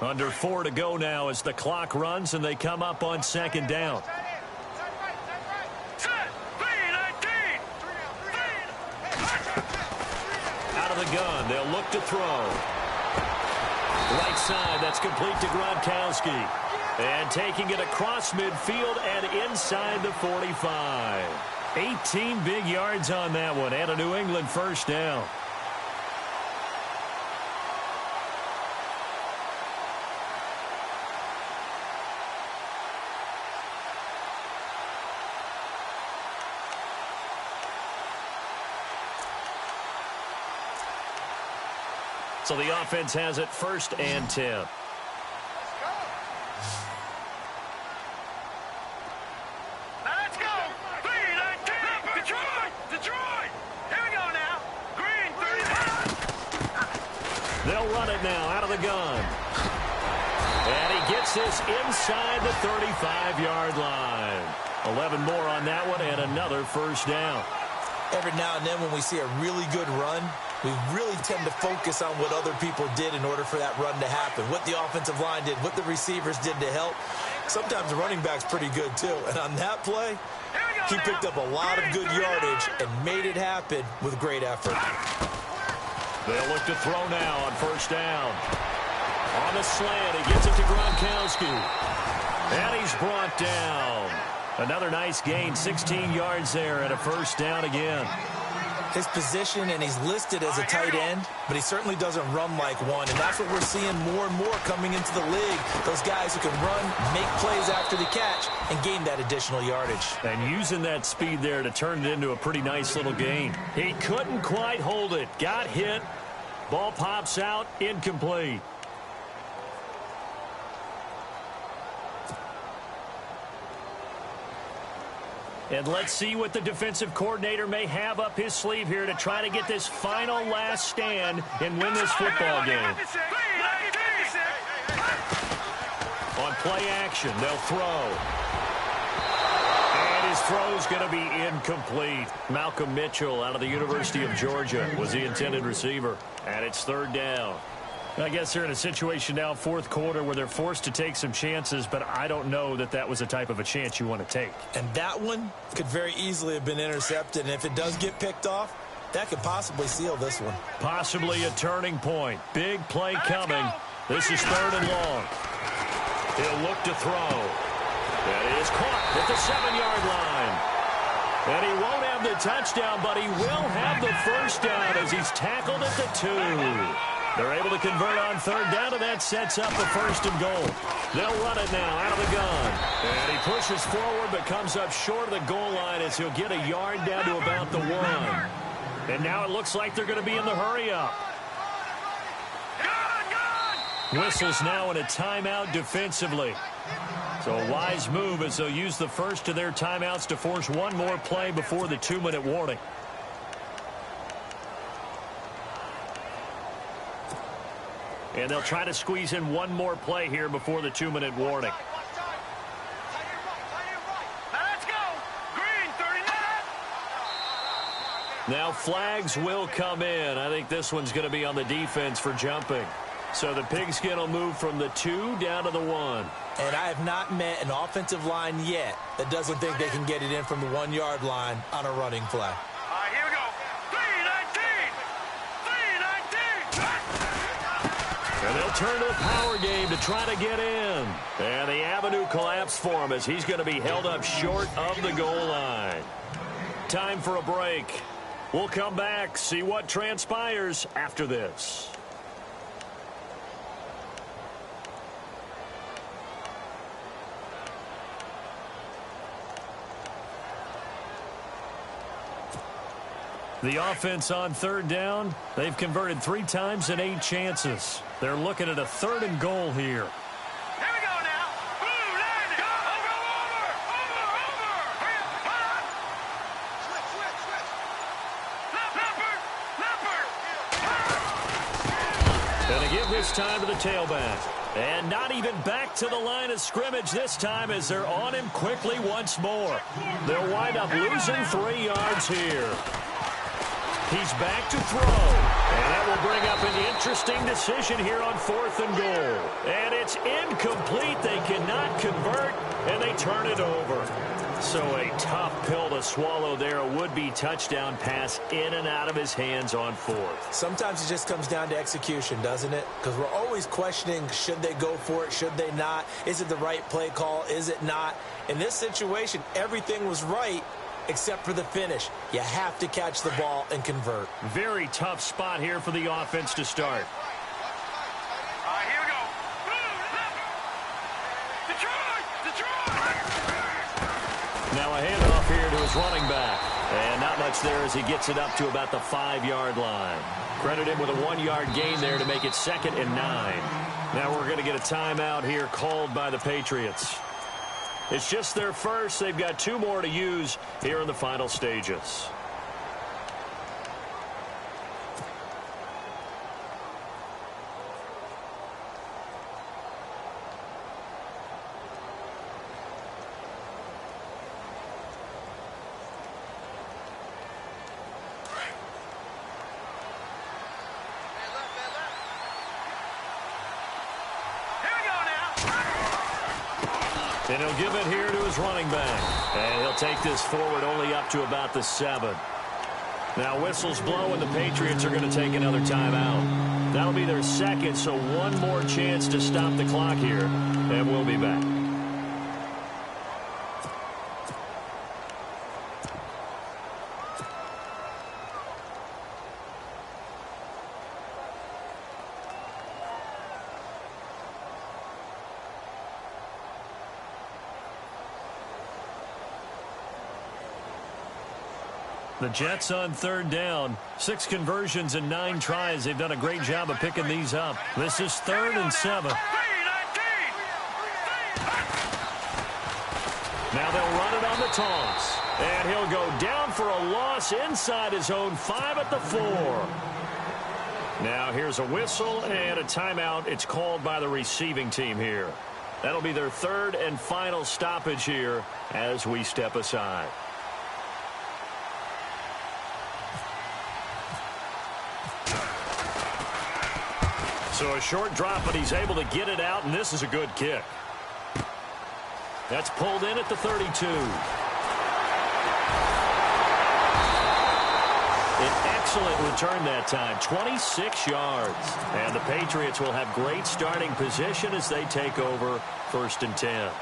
Under 4 to go now as the clock runs and they come up on 2nd down. Out of the gun, they'll look to throw. Right side, that's complete to Gronkowski. And taking it across midfield and inside the 45. 18 big yards on that one and a New England first down. So the offense has it 1st and 10.
Now let's go. 3-19. Detroit. Here we go now. Green, 35.
They'll run it now out of the gun. And he gets this inside the 35-yard line. 11 more on that one and another first down.
Every now and then when we see a really good run, we really tend to focus on what other people did in order for that run to happen. What the offensive line did, what the receivers did to help. Sometimes the running back's pretty good too. And on that play, he picked up a lot of good yardage and made it happen with great effort.
They'll look to throw now on 1st down. On the slant, he gets it to Gronkowski. And he's brought down. Another nice gain, 16 yards there and a first down again.
His position, and he's listed as a tight end, but he certainly doesn't run like one, and that's what we're seeing more and more coming into the league. Those guys who can run, make plays after the catch, and gain that additional yardage.
And using that speed there to turn it into a pretty nice little gain. He couldn't quite hold it. Got hit. Ball pops out, incomplete. And let's see what the defensive coordinator may have up his sleeve here to try to get this final last stand and win this football game. On play action, they'll throw. And his throw's going to be incomplete. Malcolm Mitchell out of the University of Georgia was the intended receiver. And it's 3rd down. I guess they're in a situation now, 4th quarter, where they're forced to take some chances, but I don't know that that was the type of a chance you want to take.
And that one could very easily have been intercepted, and if it does get picked off, that could possibly seal this one.
Possibly a turning point. Big play coming. This is 3rd and long. He'll look to throw. That is caught at the 7-yard line. And he won't have the touchdown, but he will have the first down as he's tackled at the 2. They're able to convert on 3rd down, and that sets up a 1st and goal. They'll run it now out of the gun. And he pushes forward but comes up short of the goal line as he'll get a yard down to about the 1. And now it looks like they're going to be in the hurry-up. Whistles now in a timeout defensively. So a wise move as they'll use the first of their timeouts to force one more play before the 2-minute warning. And they'll try to squeeze in one more play here before the 2-minute warning. Now flags will come in. I think this one's going to be on the defense for jumping. So the pigskin will move from the 2 down to the 1.
And I have not met an offensive line yet that doesn't think they can get it in from the 1-yard line on a running play.
Here we go. 3-19.
And they'll turn to a power game to try to get in. And the avenue collapsed for him as he's going to be held up short of the goal line. Time for a break. We'll come back, see what transpires after this. The offense on 3rd down, they've converted 3 times and 8 chances. They're looking at a 3rd and goal here.
Here we go now. Boom, land it. Over. Switch.
And they give this time to the tailback. And not even back to the line of scrimmage this time as they're on him quickly once more. They'll wind up losing 3 yards here. He's back to throw. And that will bring up an interesting decision here on 4th and goal. And it's incomplete. They cannot convert, and they turn it over. So a tough pill to swallow there. A would-be touchdown pass in and out of his hands on 4th.
Sometimes it just comes down to execution, doesn't it? Because we're always questioning, should they go for it, should they not? Is it the right play call, is it not? In this situation, everything was right except for the finish. You have to catch the ball and convert.
Very tough spot here for the offense to start.
All right, here we go. Detroit!
Now a handoff here to his running back. And not much there as he gets it up to about the 5-yard line. Credit him with a 1-yard gain there to make it 2nd and 9. Now we're going to get a timeout here called by the Patriots. It's just their first. They've got 2 more to use here in the final stages. And he'll give it here to his running back. And he'll take this forward only up to about the 7. Now whistles blow and the Patriots are going to take another timeout. That'll be their 2nd, so 1 more chance to stop the clock here. And we'll be back. The Jets on 3rd down. 6 conversions and 9 tries. They've done a great job of picking these up. This is 3rd and 7. Now they'll run it on the toss. And he'll go down for a loss inside his own 5 at the 4. Now here's a whistle and a timeout. It's called by the receiving team here. That'll be their 3rd and final stoppage here as we step aside. So a short drop, but he's able to get it out, and this is a good kick. That's pulled in at the 32. An excellent return that time, 26 yards. And the Patriots will have great starting position as they take over 1st and 10.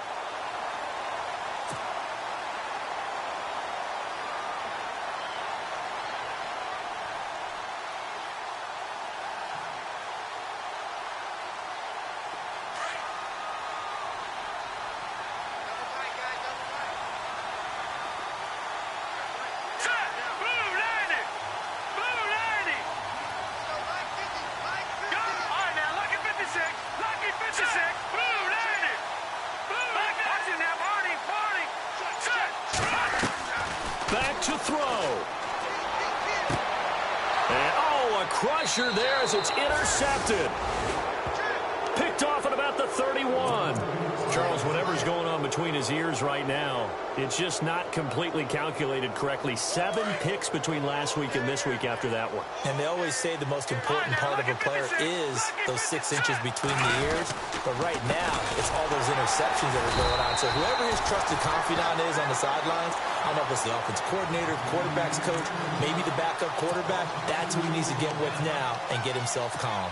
Back to throw. And, oh, a crusher there as it's intercepted. Picked off at about the 31. Charles, whatever's going on between his ears right now, it's just not completely calculated correctly. 7 picks between last week and this week after that one.
And they always say the most important part of a player is those 6 inches between the ears. But right now, it's all those interceptions that are going on. So whoever his trusted confidant is on the sidelines, I don't know if it's the offensive coordinator, quarterback's coach, maybe the backup quarterback, that's who he needs to get with now and get himself calm.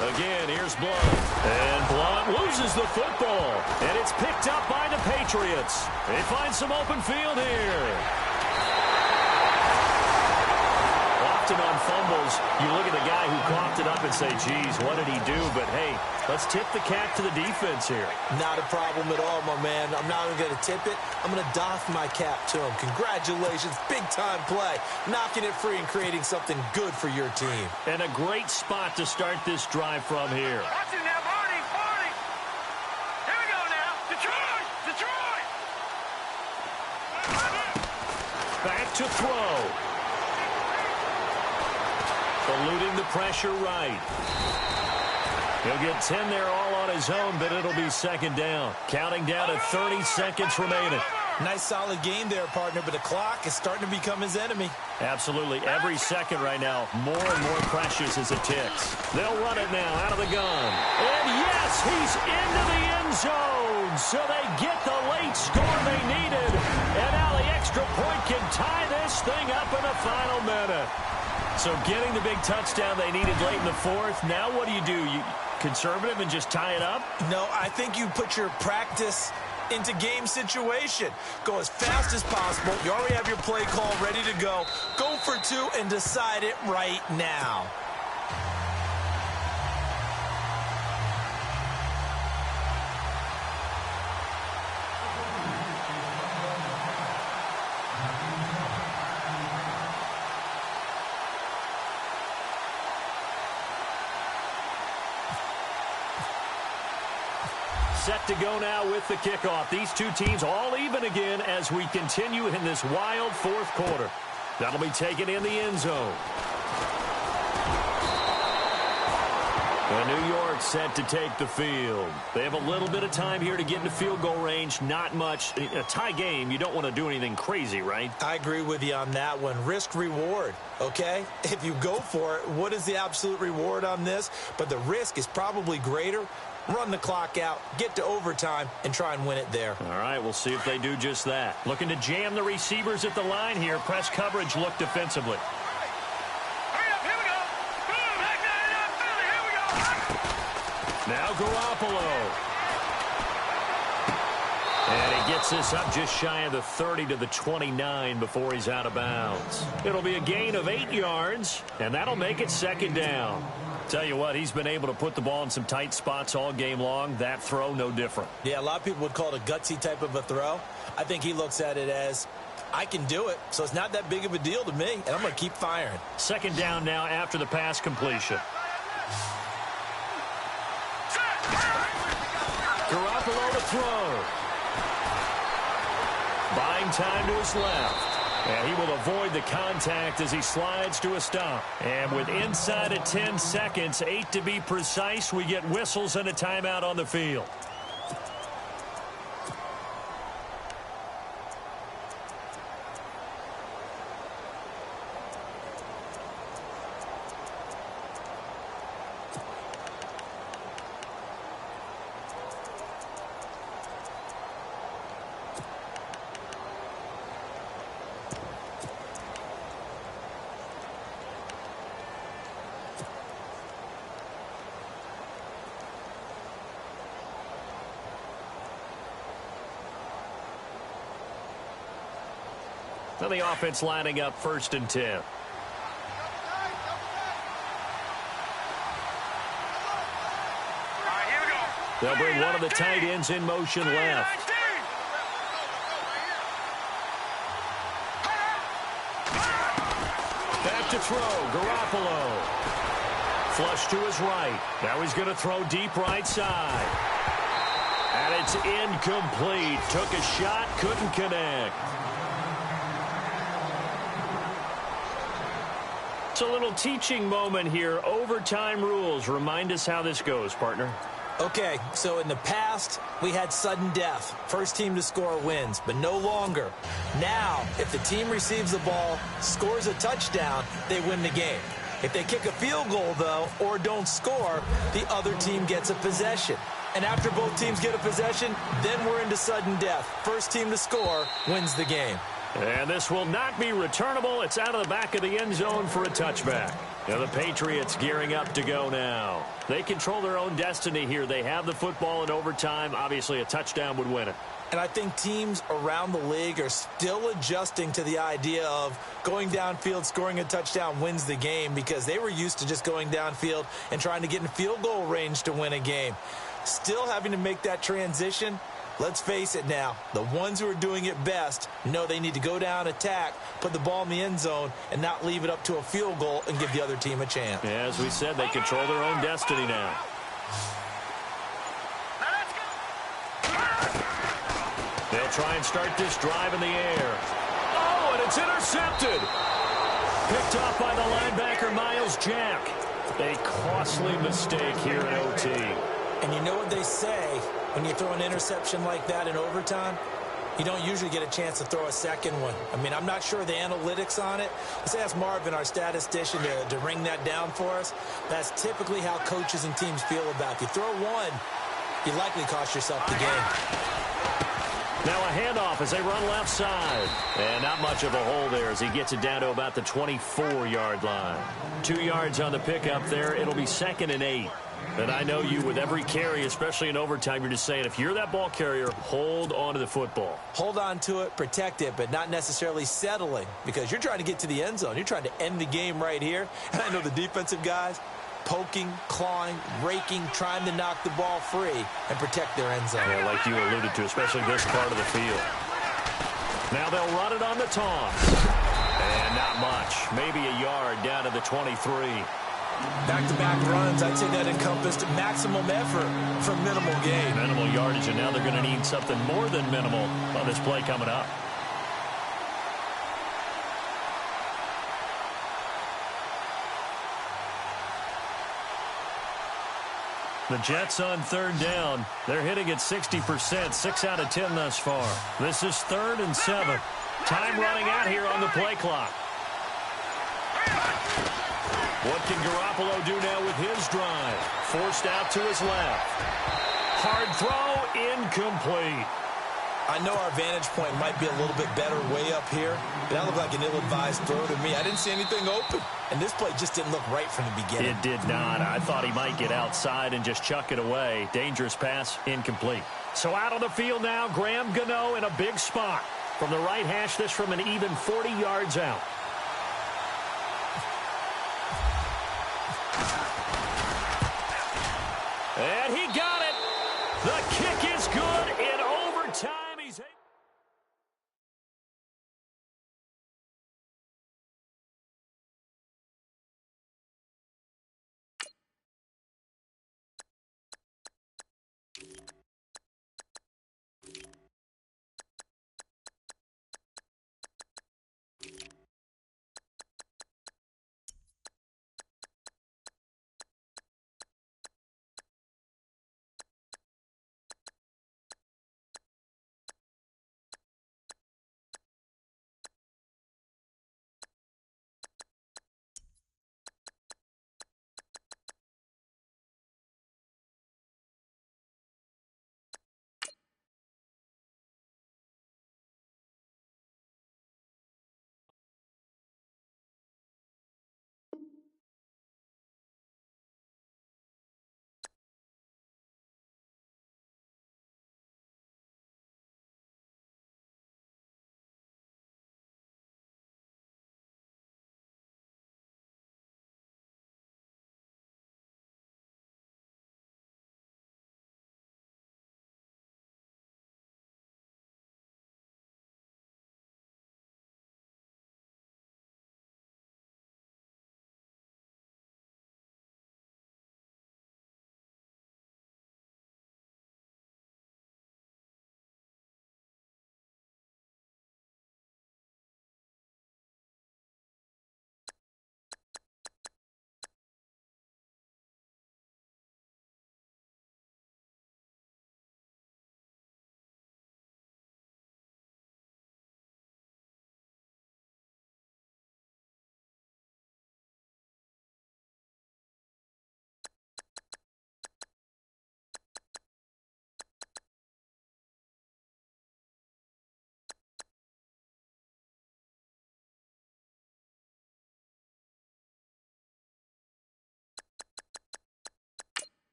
Again, here's Blunt. And Blunt loses the football. And it's picked up by the Patriots. They find some open field here. Off often on fumbles, you look at the guy who coughed it up and say, geez, what did he do? But, hey, let's tip the cap to the defense here.
Not a problem at all, my man. I'm not even going to tip it. I'm going to doff my cap to him. Congratulations. Big-time play. Knocking it free and creating something good for your team.
And a great spot to start this drive from here.
Watch it now, Barney, Barney. Here we go now. Detroit, Detroit.
Back to throw. Eluding the pressure right. He'll get 10 there all on his own, but it'll be second down. Counting down to 30 seconds remaining.
Nice solid game there, partner, but the clock is starting to become his enemy.
Absolutely. Every second right now, more and more precious as it ticks. They'll run it now out of the gun. And yes, he's into the end zone. So they get the late score they needed. And now the extra point can tie this thing up in the final minute. So getting the big touchdown they needed late in the fourth. Now what do? You conservative and just tie it up?
No, I think you put your practice into game situation. Go as fast as possible. You already have your play call ready to go. Go for two and decide it right now.
Set to go now with the kickoff. These two teams all even again as we continue in this wild fourth quarter. That'll be taken in the end zone. And New York set to take the field. They have a little bit of time here to get into field goal range. Not much. A tie game, you don't want to do anything crazy, right?
I agree with you on that one. Risk reward, okay? If you go for it, what is the absolute reward on this? But the risk is probably greater. Run the clock out, get to overtime, and try and win it there.
All right, we'll see if they do just that. Looking to jam the receivers at the line here. Press coverage look defensively.
Hurry up, here we go. Boom, back down in Philly, here we go.
Now Garoppolo. And he gets this up just shy of the 30 to the 29 before he's out of bounds. It'll be a gain of 8 yards, and that'll make it second down. Tell you what, he's been able to put the ball in some tight spots all game long. That throw, no different.
Yeah, a lot of people would call it a gutsy type of a throw. I think he looks at it as, I can do it, so it's not that big of a deal to me, and I'm going to keep firing. Second down now after the pass completion. Garoppolo to throw. Buying time to his left. And he will avoid the contact as he slides to a stop. And with inside of 10 seconds, 8 to be precise, we get whistles and a timeout on the field. Now the offense lining up 1st and 10.
All right, here we go.
They'll bring one of the tight ends in motion left. Back to throw, Garoppolo. Flush to his right. Now he's going to throw deep right side. And it's incomplete. Took a shot, couldn't connect. It's a little teaching moment here. Overtime rules. Remind us how this goes, partner.
Okay, so in the past, we had sudden death. First team to score wins, but no longer. Now, if the team receives the ball, scores a touchdown, they win the game. If they kick a field goal, though, or don't score, the other team gets a possession. And after both teams get a possession, then we're into sudden death. First team to score wins the game.
And this will not be returnable. It's out of the back of the end zone for a touchback. Now the Patriots gearing up to go now. They control their own destiny here. They have the football in overtime. Obviously, a touchdown would win it.
And I think teams around the league are still adjusting to the idea of going downfield, scoring a touchdown wins the game, because they were used to just going downfield and trying to get in field goal range to win a game. Still having to make that transition. Let's face it now, the ones who are doing it best know they need to go down, attack, put the ball in the end zone, and not leave it up to a field goal and give the other team a chance.
Yeah, as we said, they control their own destiny now. They'll try and start this drive in the air. Oh, and it's intercepted. Picked off by the linebacker, Miles Jack. A costly mistake here in OT.
And you know what they say, when you throw an interception like that in overtime, you don't usually get a chance to throw a second one. I mean, I'm not sure the analytics on it. Let's ask Marvin, our statistician, to ring that down for us. That's typically how coaches and teams feel about it. If you throw one, you likely cost yourself the game.
Now a handoff as they run left side. And not much of a hole there as he gets it down to about the 24-yard line. 2 yards on the pickup there. It'll be 2nd and 8. And I know you, with every carry, especially in overtime, you're just saying, if you're that ball carrier, hold on to the football.
Hold on to it, protect it, but not necessarily settling, because you're trying to get to the end zone. You're trying to end the game right here. And I know the defensive guys, poking, clawing, raking, trying to knock the ball free and protect their end zone.
Yeah, like you alluded to, especially this part of the field. Now they'll run it on the toss. And not much. Maybe a yard down to the 23.
Back-to-back runs, I'd say that encompassed maximum effort for minimal gain.
Minimal yardage, and now they're going to need something more than minimal on this play coming up. The Jets on 3rd down. They're hitting at 60%, 6 out of 10 thus far. This is 3rd and 7. Time running out here on the play clock. What can Garoppolo do now with his drive? Forced out to his left. Hard throw, incomplete.
I know our vantage point might be a little bit better way up here, but that looked like an ill-advised throw to me. I didn't see anything open, and this play just didn't look right from the beginning.
It did not. I thought he might get outside and just chuck it away. Dangerous pass, incomplete. So out on the field now, Graham Gano in a big spot. From the right hash, this from an even 40 yards out. And he got it. The